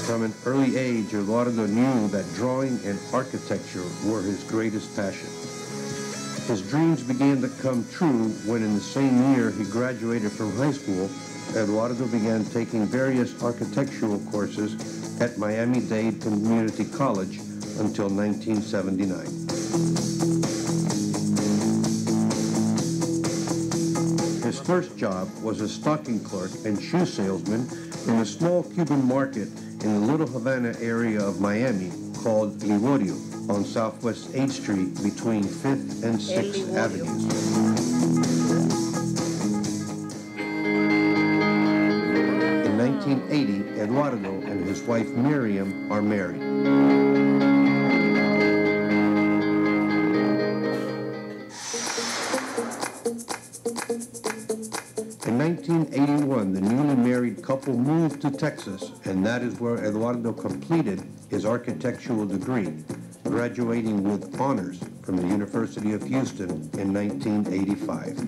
From an early age, Eduardo knew that drawing and architecture were his greatest passion. His dreams began to come true when in the same year he graduated from high school, Eduardo began taking various architectural courses at Miami-Dade Community College until 1979. His first job was a stocking clerk and shoe salesman in a small Cuban market in the Little Havana area of Miami called Livorio on Southwest 8th Street between 5th and 6th Avenues. In 1980, Eduardo and his wife Miriam are married. In 1981, the newly married couple moved to Texas, and that is where Eduardo completed his architectural degree, graduating with honors from the University of Houston in 1985.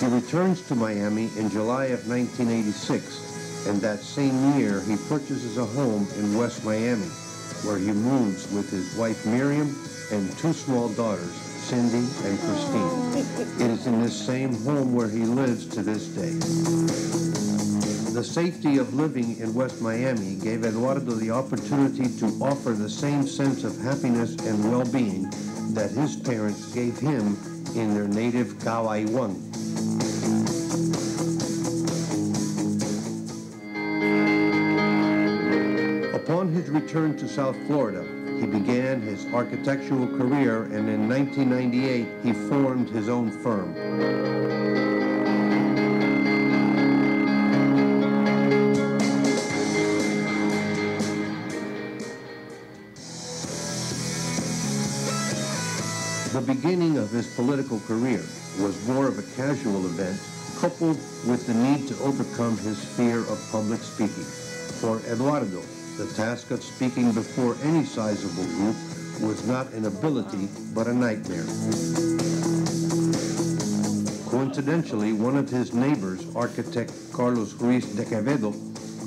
He returns to Miami in July of 1986, and that same year he purchases a home in West Miami, where he moves with his wife Miriam and 2 small daughters, Cindy and Christine. It is in this same home where he lives to this day. The safety of living in West Miami gave Eduardo the opportunity to offer the same sense of happiness and well-being that his parents gave him in their native Caguayhuan. Upon his return to South Florida, he began his architectural career, and in 1998, he formed his own firm. The beginning of his political career was more of a casual event, coupled with the need to overcome his fear of public speaking. For Eduardo, the task of speaking before any sizable group was not an ability, but a nightmare. Coincidentally, one of his neighbors, architect Carlos Ruiz de Quevedo,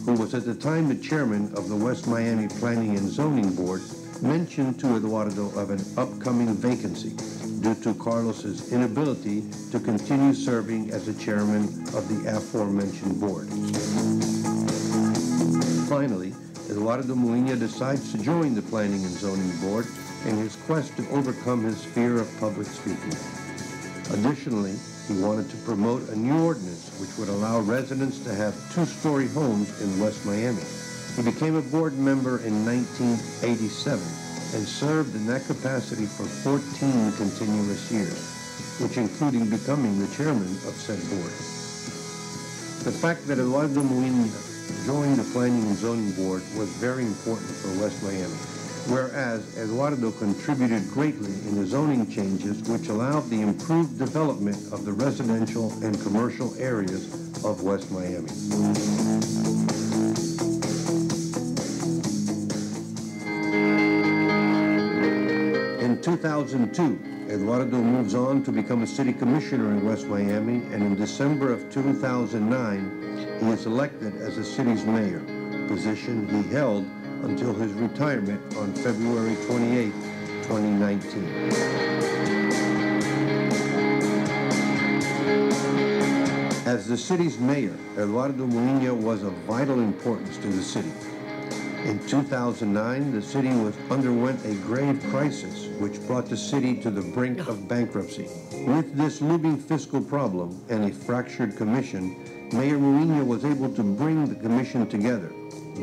who was at the time the chairman of the West Miami Planning and Zoning Board, mentioned to Eduardo of an upcoming vacancy due to Carlos's inability to continue serving as the chairman of the aforementioned board. Finally, Eduardo Muiña decides to join the Planning and Zoning Board in his quest to overcome his fear of public speaking. Additionally, he wanted to promote a new ordinance which would allow residents to have 2-story homes in West Miami. He became a board member in 1987 and served in that capacity for 14 continuous years, which including becoming the chairman of said board. The fact that Eduardo Muiña joined the Planning and Zoning Board was very important for West Miami, whereas Eduardo contributed greatly in the zoning changes which allowed the improved development of the residential and commercial areas of West Miami. In 2002, Eduardo moves on to become a city commissioner in West Miami, and in December of 2009, he is elected as the city's mayor, position he held until his retirement on February 28, 2019. As the city's mayor, Eduardo Muiña was of vital importance to the city. In 2009, the city underwent a grave crisis which brought the city to the brink of bankruptcy. With this looming fiscal problem and a fractured commission, Mayor Muiña was able to bring the commission together,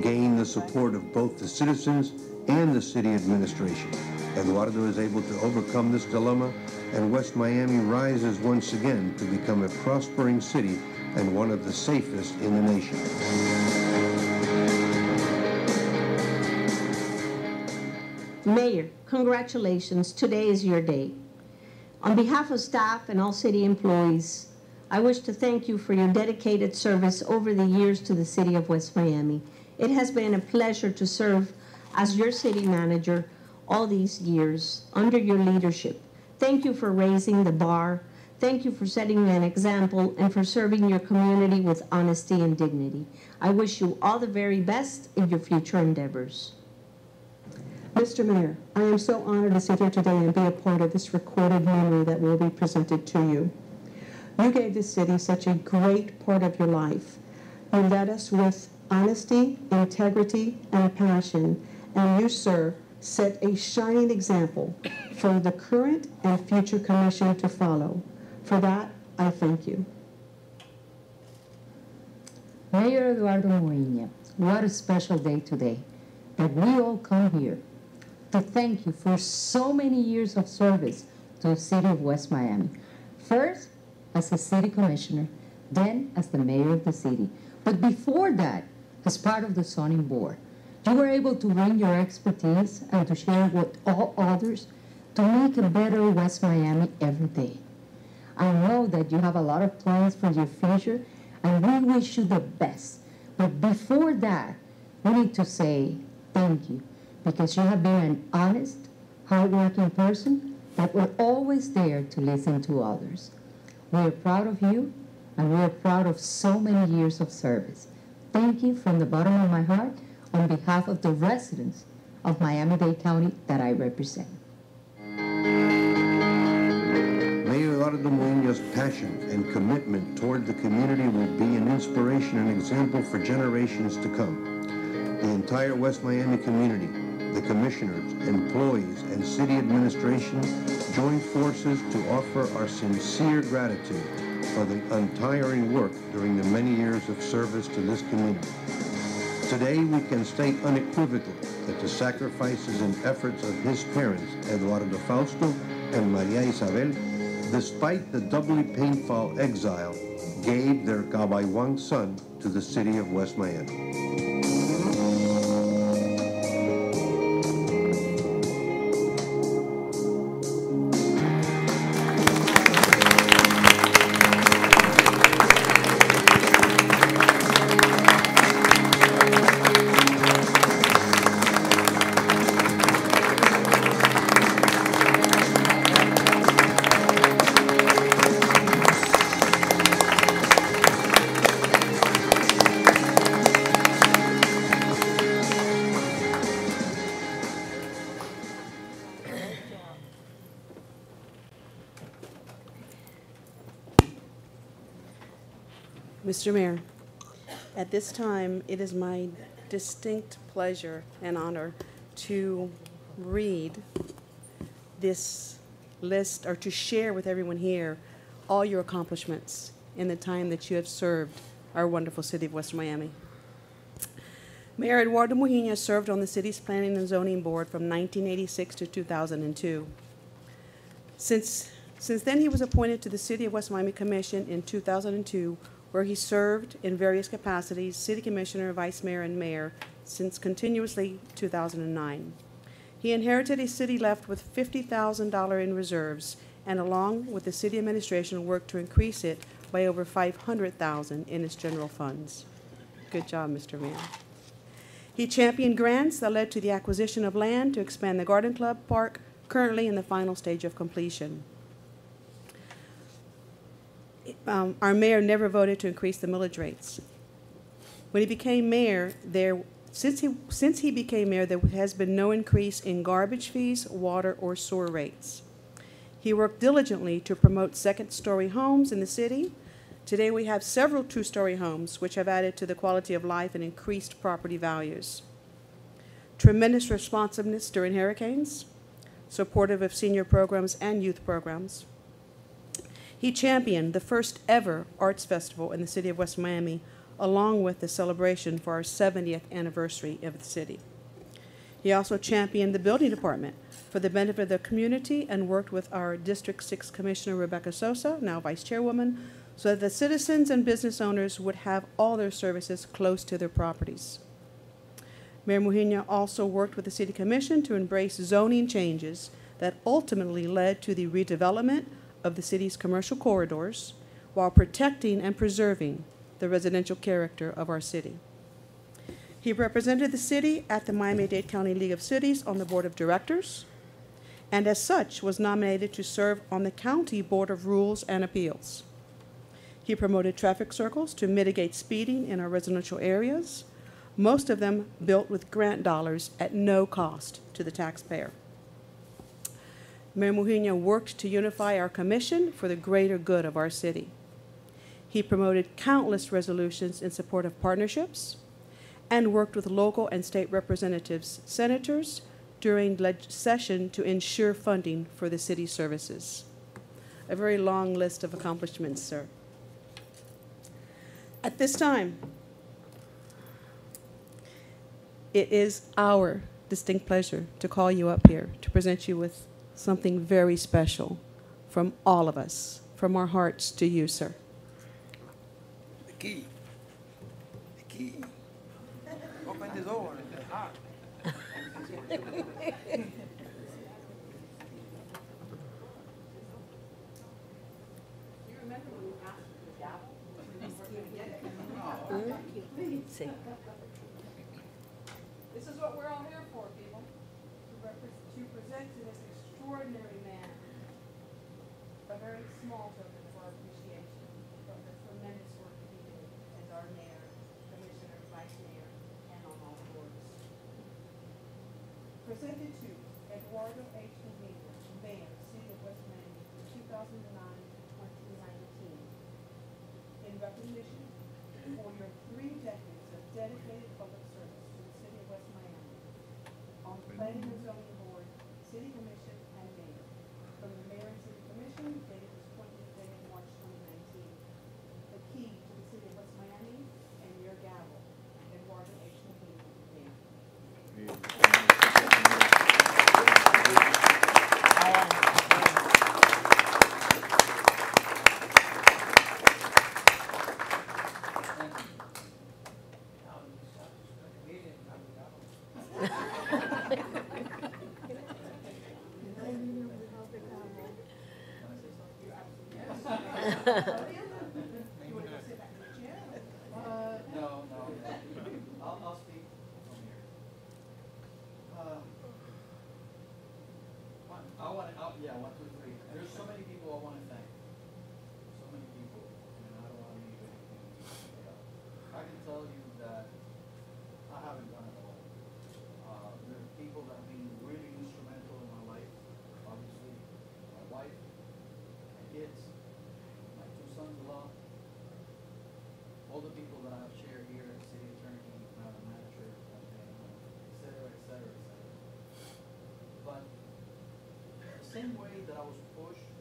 gain the support of both the citizens and the city administration. Eduardo is able to overcome this dilemma, and West Miami rises once again to become a prospering city and one of the safest in the nation. Mayor, congratulations. Today is your day. On behalf of staff and all city employees, I wish to thank you for your dedicated service over the years to the city of West Miami. It has been a pleasure to serve as your city manager all these years under your leadership. Thank you for raising the bar. Thank you for setting an example and for serving your community with honesty and dignity. I wish you all the very best in your future endeavors. Mr. Mayor, I am so honored to sit here today and be a part of this recorded memory that will be presented to you. You gave this city such a great part of your life. You led us with honesty, integrity, and passion, and you, sir, set a shining example for the current and future commission to follow. For that, I thank you. Mayor Eduardo Muiña, what a special day today that we all come here to thank you for so many years of service to the city of West Miami. First, as a city commissioner, then as the mayor of the city. But before that, as part of the zoning board, you were able to bring your expertise and to share with all others to make a better West Miami every day. I know that you have a lot of plans for your future, and we wish you the best. But before that, we need to say thank you, because you have been an honest, hardworking person that were always there to listen to others. We are proud of you, and we are proud of so many years of service. Thank you from the bottom of my heart on behalf of the residents of Miami-Dade County that I represent. Eduardo Muñoz's passion and commitment toward the community will be an inspiration and example for generations to come. The entire West Miami community, the commissioners, employees, and city administration join forces to offer our sincere gratitude for the untiring work during the many years of service to this community. Today, we can state unequivocally that the sacrifices and efforts of his parents, Eduardo Fausto and Maria Isabel, despite the doubly painful exile, gave their Kabayuang son to the city of West Miami. Mr. Mayor, at this time, it is my distinct pleasure and honor to read this list, or to share with everyone here all your accomplishments in the time that you have served our wonderful city of West Miami. Mayor Eduardo Mujina served on the city's Planning and Zoning Board from 1986 to 2002. Since then, he was appointed to the City of West Miami Commission in 2002, where he served in various capacities, city commissioner, vice mayor, and mayor, since continuously 2009. He inherited a city left with $50,000 in reserves, and along with the city administration, worked to increase it by over $500,000 in its general funds. Good job, Mr. Mayor. He championed grants that led to the acquisition of land to expand the Garden Club Park, currently in the final stage of completion. Our mayor never voted to increase the millage rates. When he became mayor, since he became mayor, there has been no increase in garbage fees, water, or sewer rates. He worked diligently to promote second-story homes in the city. Today, we have several two-story homes, which have added to the quality of life and increased property values. Tremendous responsiveness during hurricanes, supportive of senior programs and youth programs. He championed the first ever arts festival in the city of West Miami, along with the celebration for our 70th anniversary of the city. He also championed the building department for the benefit of the community and worked with our District 6 Commissioner, Rebecca Sosa, now Vice Chairwoman, so that the citizens and business owners would have all their services close to their properties. Mayor Mujina also worked with the City Commission to embrace zoning changes that ultimately led to the redevelopment of the city's commercial corridors while protecting and preserving the residential character of our city. He represented the city at the Miami-Dade County League of Cities on the Board of Directors, and as such was nominated to serve on the County Board of Rules and Appeals. He promoted traffic circles to mitigate speeding in our residential areas, most of them built with grant dollars at no cost to the taxpayer. Mayor Mujina worked to unify our commission for the greater good of our city. He promoted countless resolutions in support of partnerships and worked with local and state representatives, senators, during session to ensure funding for the city's services. A very long list of accomplishments, sir. At this time, it is our distinct pleasure to call you up here to present you with something very special from all of us, from our hearts to you, sir. The key. The key. Open the door. It's hot. This is what we're all here for, people, to present to this extraordinary man a very small token of our appreciation for the tremendous work that he did as our mayor, commissioner, vice mayor, and on all boards. Presented to Eduardo H. Mujina, Mayor, City of West Miami, for 2009 in recognition for your 3 decades of dedicated public service to the city of West Miami on the Planning and Zoning Board, City Commission, and Mayor. From the Mayor and City Commission, dated this 20th day of March 2019. The key to the city of West Miami and your gavel, Eduardo H. Medina, Mayor. No, I'll speak from here. Yeah, 1, 2, 3. There's so many people I want to thank. So many people, and I don't want to leave anything. I can tell you that I haven't done it alone. There are people that have been really instrumental in my life. Obviously, my wife, my kids, my 2 sons-in-law, all the people that I have shared here, city attorney, manager, et cetera, et cetera, et cetera. But the same way that I was pushed,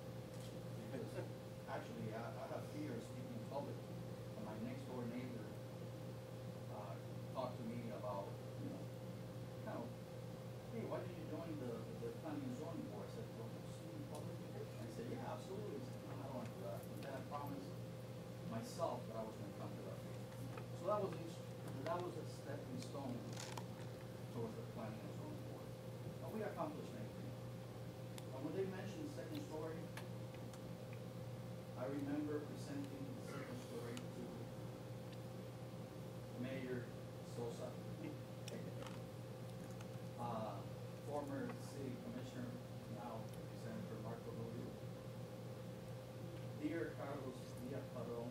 because actually I have fear of speaking in public, and my next door neighbor talked to me about, kind of, hey, why did you join the planning and zoning board? I said, well, speak in public. And I said, yeah, absolutely. I said, no, I don't want to do that. And then I promised myself that I was going to come to that. So that was a stepping stone towards the planning and zoning board. And we accomplished anything. And when they mentioned the second story, I remember presenting the second story to Mayor Sosa, former city commissioner, now Senator Marco Rubio, dear Carlos Diaz-Padrón,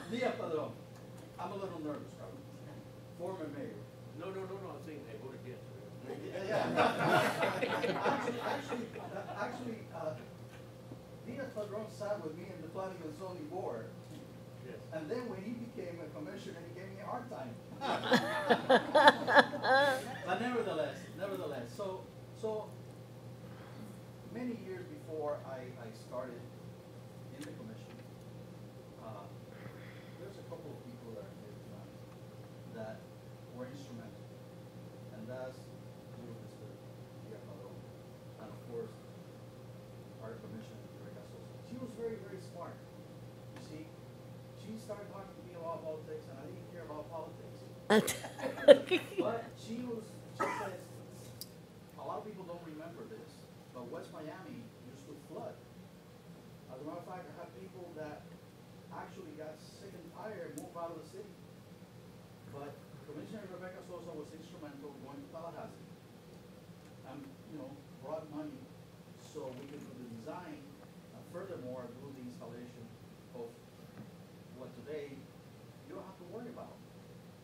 Diaz-Padrón, I'm a little nervous, Carlos, former mayor. No, I'm saying I voted yes. Actually, Diaz-Padrón sat with me in the planning and zoning board. Yes. And then when he became a commissioner, he gave me a hard time. But nevertheless, so many years before I started in the commission, there's a couple of people that are here tonight that were instrumental. And that's Mr. Diaz-Padrón. And of course, our commissioner, Rebecca Sosa. She was very, very smart. You see, she started talking to me about politics, and I didn't care about politics. But she says, a lot of people don't remember this, but West Miami used to flood. As a matter of fact, I have people that actually got sick and tired and moved out of the city. But Commissioner Rebecca Sosa was instrumental going to Tallahassee and, brought money so we could do the design and furthermore do the installation of what today you don't have to worry about.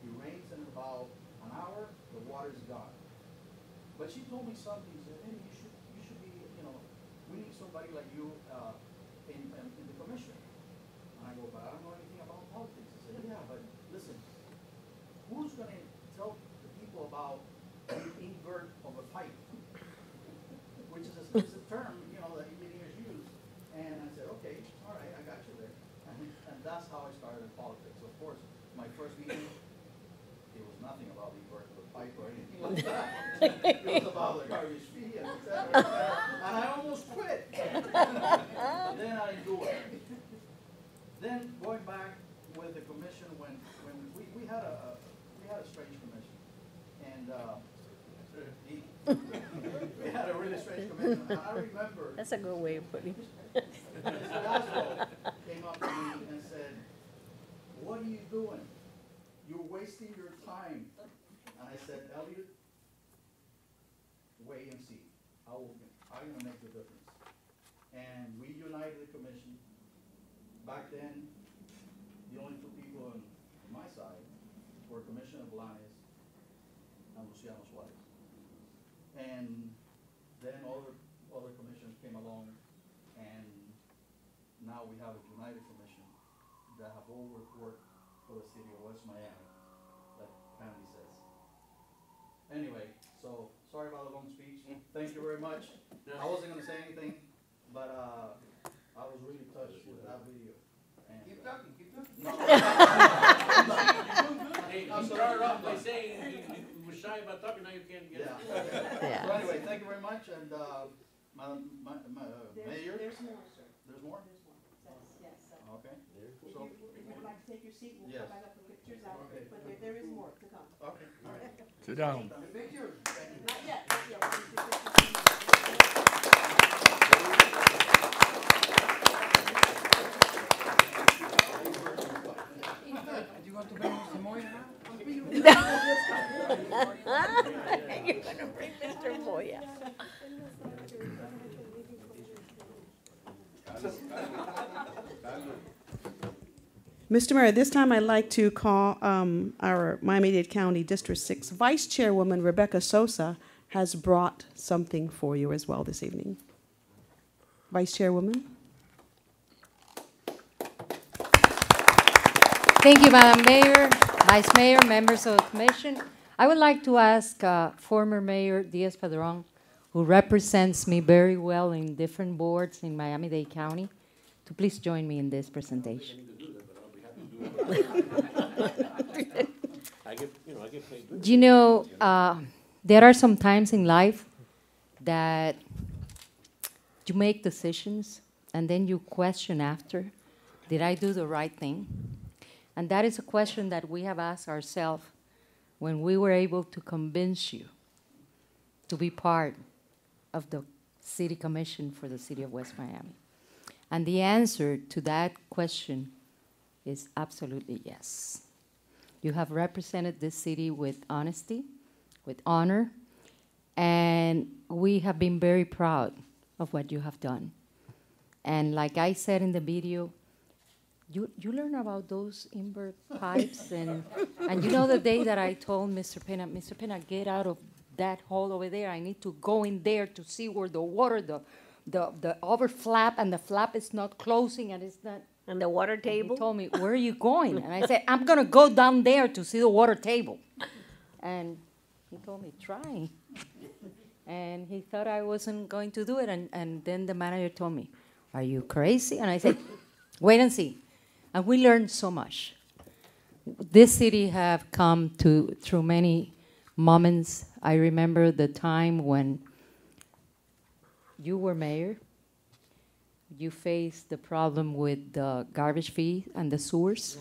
It rains in about an hour, the water is gone. But she told me something, she said, hey, you should be, we need somebody like you in the commission. And I go, but I don't know anything about politics. I said, yeah, but listen, who's going to tell the people about the invert of a pipe? Which is a term, that engineers use. And I said, okay, all right, I got you there. And that's how I started in politics. Of course, my first meeting, it was nothing about the invert of a pipe or anything like that. It was about the garbage fee and et cetera, et cetera. And I almost quit. But then I didn't do it. Then going back with the commission, when we had a strange commission, and we had a really strange commission. And I remember That's a good way of putting it. Mr. Oswald came up to me and said, "What are you doing? You're wasting your time." And I said, "Elliot, wait and see. I'm gonna make the difference." And we united the commission. Back then, the only 2 people on my side were Commissioner Blanes and Luciano Suarez. And then other commissioners came along, and now we have a united commission that have all worked for the city of West Miami, like Candy says. Anyway, so sorry about the long speech. Thank you very much. I wasn't gonna say anything, but I was really touched with that video. And, keep talking, keep talking. Hey, you started off by saying you were shy about talking, now you can't get it. Yeah. So anyway, thank you very much, and Madam Mayor. There's more, sir. There's more? There's more. Yes. Okay. If So, you would like to take your seat, we'll Yes. come back up for pictures after, but there is more to come. okay, all right. Sit down. Pictures. Not yet, not yet. You want to bring Mr. Moya now? You're gonna bring Mr. Moya. Mr. Mayor, at this time I'd like to call our Miami-Dade County District 6 Vice Chairwoman Rebecca Sosa has brought something for you as well this evening. Vice Chairwoman. Thank you, Madam Mayor, Vice Mayor, members of the Commission. I would like to ask former Mayor Diaz-Padrón, who represents me very well in different boards in Miami-Dade County, to please join me in this presentation. I get paid good. You know, there are some times in life that you make decisions and then you question after, did I do the right thing? And that is a question that we have asked ourselves when we were able to convince you to be part of the City Commission for the City of West Miami. And the answer to that question is absolutely yes. You have represented this city with honesty, with honor, and we have been very proud of what you have done. And like I said in the video, you learn about those invert pipes, and you know the day that I told Mr. Pena, get out of that hole over there. I need to go in there to see where the water, the over flap, and the flap is not closing, and it's not. And the water table? He told me, where are you going? And I said, I'm going to go down there to see the water table. And he told me, try. And he thought I wasn't going to do it. And then the manager told me, are you crazy? And I said, wait and see. And we learned so much. This city have come through many moments. I remember the time when you were mayor. You faced the problem with the garbage fee and the sewers,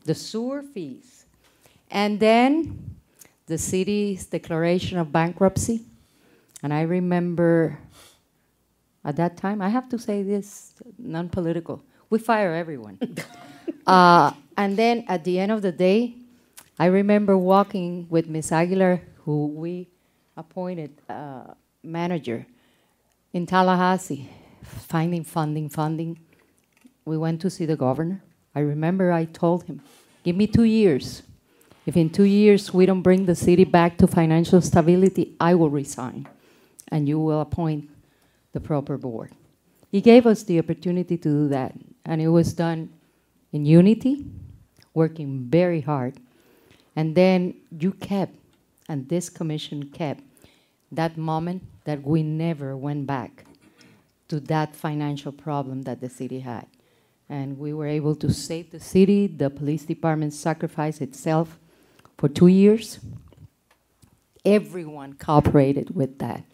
the sewer fees. And then the city's declaration of bankruptcy. And I remember at that time, I have to say this, non-political, we fire everyone. And then at the end of the day, I remember walking with Ms. Aguilar, who we appointed manager in Tallahassee, finding funding. We went to see the governor. I remember I told him, give me 2 years. If in 2 years we don't bring the city back to financial stability, I will resign, and you will appoint the proper board. He gave us the opportunity to do that, and it was done in unity, working very hard. And then you kept, and this commission kept, that moment that we never went back to that financial problem that the city had. And we were able to save the city. The police department sacrificed itself for 2 years. Everyone cooperated with that.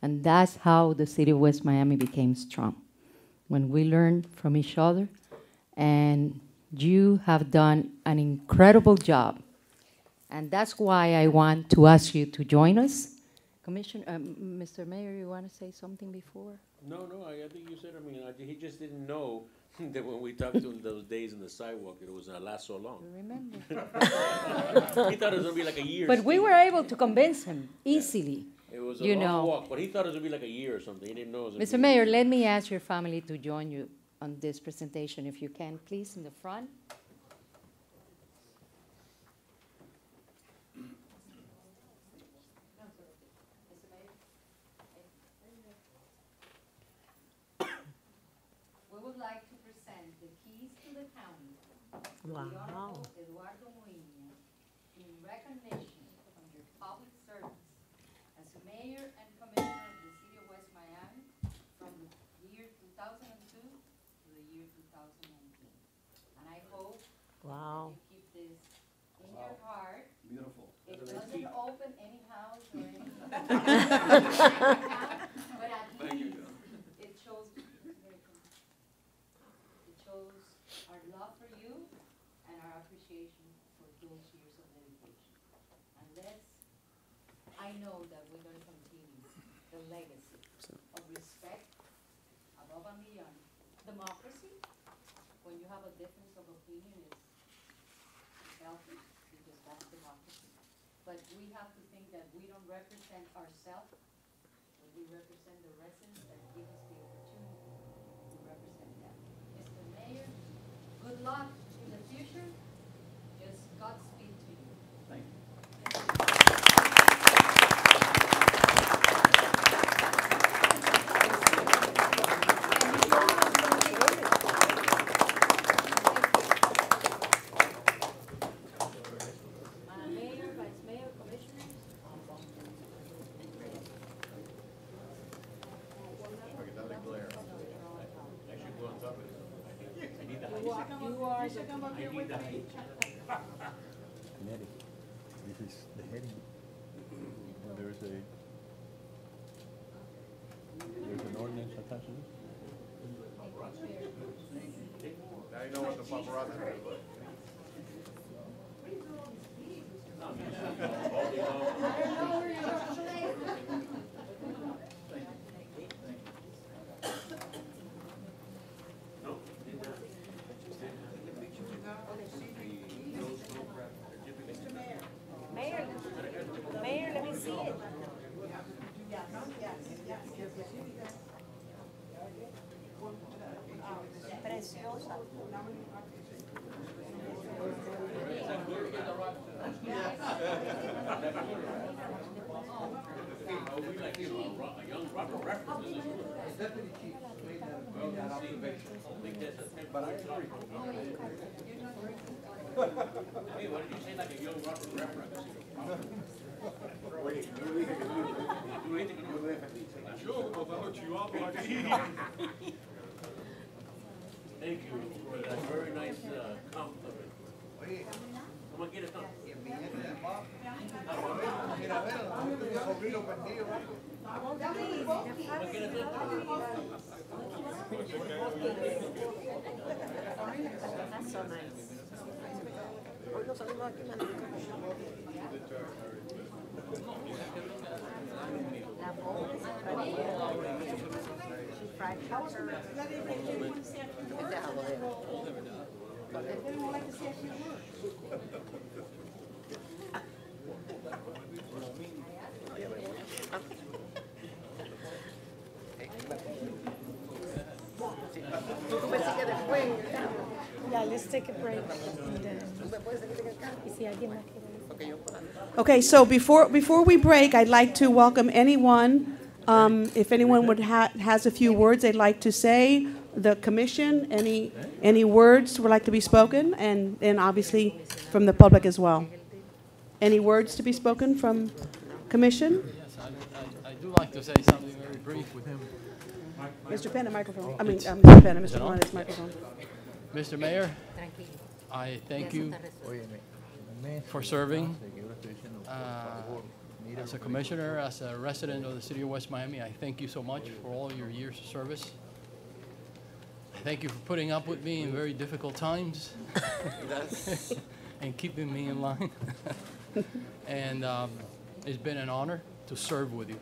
And that's how the city of West Miami became strong, when we learned from each other. And you have done an incredible job. And that's why I want to ask you to join us. Mr. Mayor, you want to say something before? No, I think you said, he just didn't know that when we talked to him those days in the sidewalk, it was going to last so long. Remember. He thought it was going to be like a year. But we were able to convince him easily. It was a long walk, but he thought it was going to be like a year or something. He didn't know it was Mr. Mayor, let me ask your family to join you on this presentation, if you can, please, in the front. We would like to Wow. Eduardo Moiña, in recognition of your public service as mayor and commissioner of the city of West Miami from the year 2002 to the year 2019. And I hope Wow. that you keep this in your heart. Beautiful. It doesn't open any house or anything. But at least it shows, our love for you and our appreciation for those years of dedication. And I know that we're going to continue the legacy of respect above and beyond. Democracy, when you have a difference of opinion, is healthy because that's democracy. But we have to think that we don't represent ourselves, but we represent the residents that give us the opportunity to represent them. Mr. Mayor, good luck in the future. Just Godspeed to you. Thank you. Mayor, Vice Mayor, Commissioners. You are the This is the head. There's an ordinance attached to this. Now you know what the paparazzi is. Mayor, let me see it. Preciosa. But I agree. Hey, what did you say, like a young Robert reference? Thank you for that very nice compliment. I'm gonna get it done. That's so nice. Yeah, let's take a break. Okay, so before we break, I'd like to welcome anyone, if anyone has a few words they'd like to say, the commission, any words would like to be spoken, and obviously from the public as well. Any words to be spoken from commission? Yes, I do like to say something very brief with him. Mr. Penna, microphone. I mean, Mr. Penna, Mr. Juanes, microphone. Mr. Mayor, I thank you for serving as a commissioner, as a resident of the city of West Miami. I thank you so much for all your years of service. I thank you for putting up with me in very difficult times and keeping me in line. And it's been an honor to serve with you.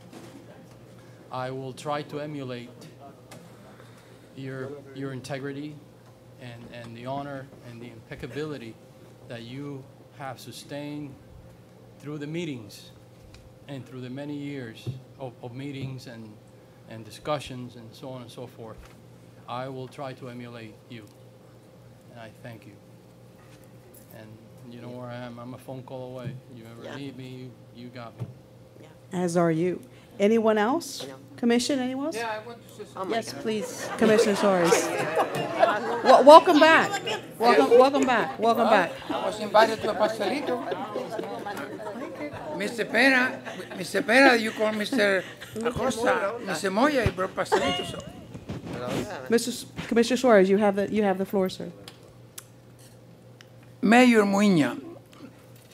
I will try to emulate your integrity and the honor and the impeccability that you have sustained through the meetings and through the many years of meetings and discussions and so on and so forth. I will try to emulate you, and I thank you. And you know where I am. I'm a phone call away. You ever need me, you got me. As are you. Anyone else? Commission, anyone else? Yeah, I want to say something. Yes, please, Commissioner Suarez. Welcome back. Welcome back. Welcome back. I was invited to a pastelito. Mr. Pena, you call Mr. Acosta, Mr. Moya, he brought pastelitos. Commissioner Suarez, you have the floor, sir. Mayor Muña,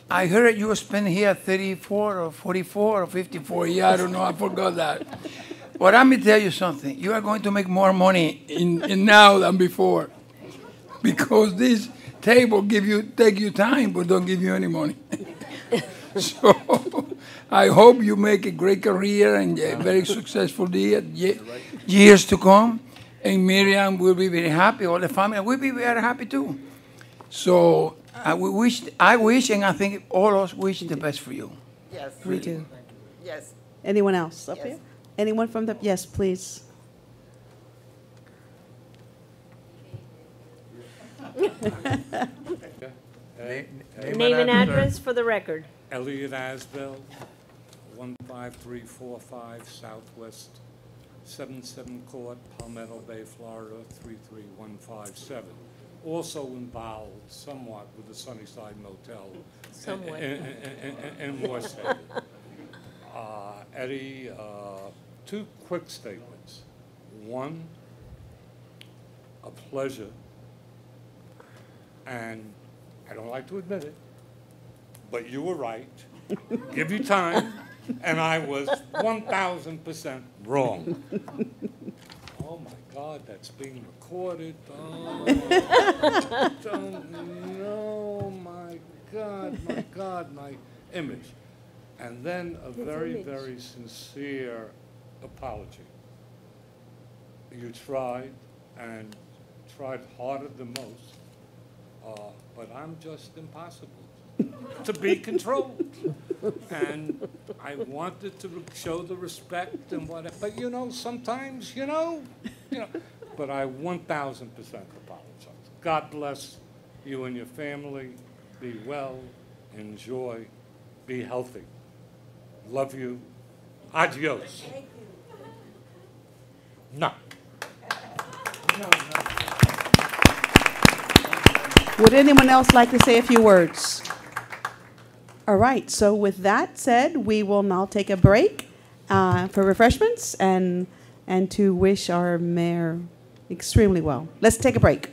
I heard you spent here 34 or 44 or 54 years. I don't know. I forgot that. But let me tell you something. You are going to make more money in now than before, because this table take you time, but don't give you any money. So I hope you make a great career and a very successful years to come. And Miriam will be very happy. All the family will be very happy too. So I wish, and I think all of us wish the best for you. Yes. We do. Yes. Anyone else up Yes. here? Anyone from the, yes, please. Name and address for the record. Elliot Asbell, 15345 Southwest 77 Court, Palmetto Bay, Florida, 33157. Also involved somewhat with the Sunnyside Motel. Somewhat. In West Haven. Eddie, two quick statements. One, a pleasure, and I don't like to admit it, but you were right. Give you time, and I was 1,000% wrong. Oh my God, that's being recorded. Oh, no, my God, my image. And then a very, very sincere apology. You tried, and tried harder than most, but I'm just impossible to be controlled. And I wanted to show the respect and whatever, but you know, sometimes, you know, but I 1,000% apologize. God bless you and your family. Be well, enjoy, be healthy. Love you. Adios. No. Would anyone else like to say a few words? All right, so with that said, we will now take a break for refreshments and to wish our mayor extremely well. Let's take a break.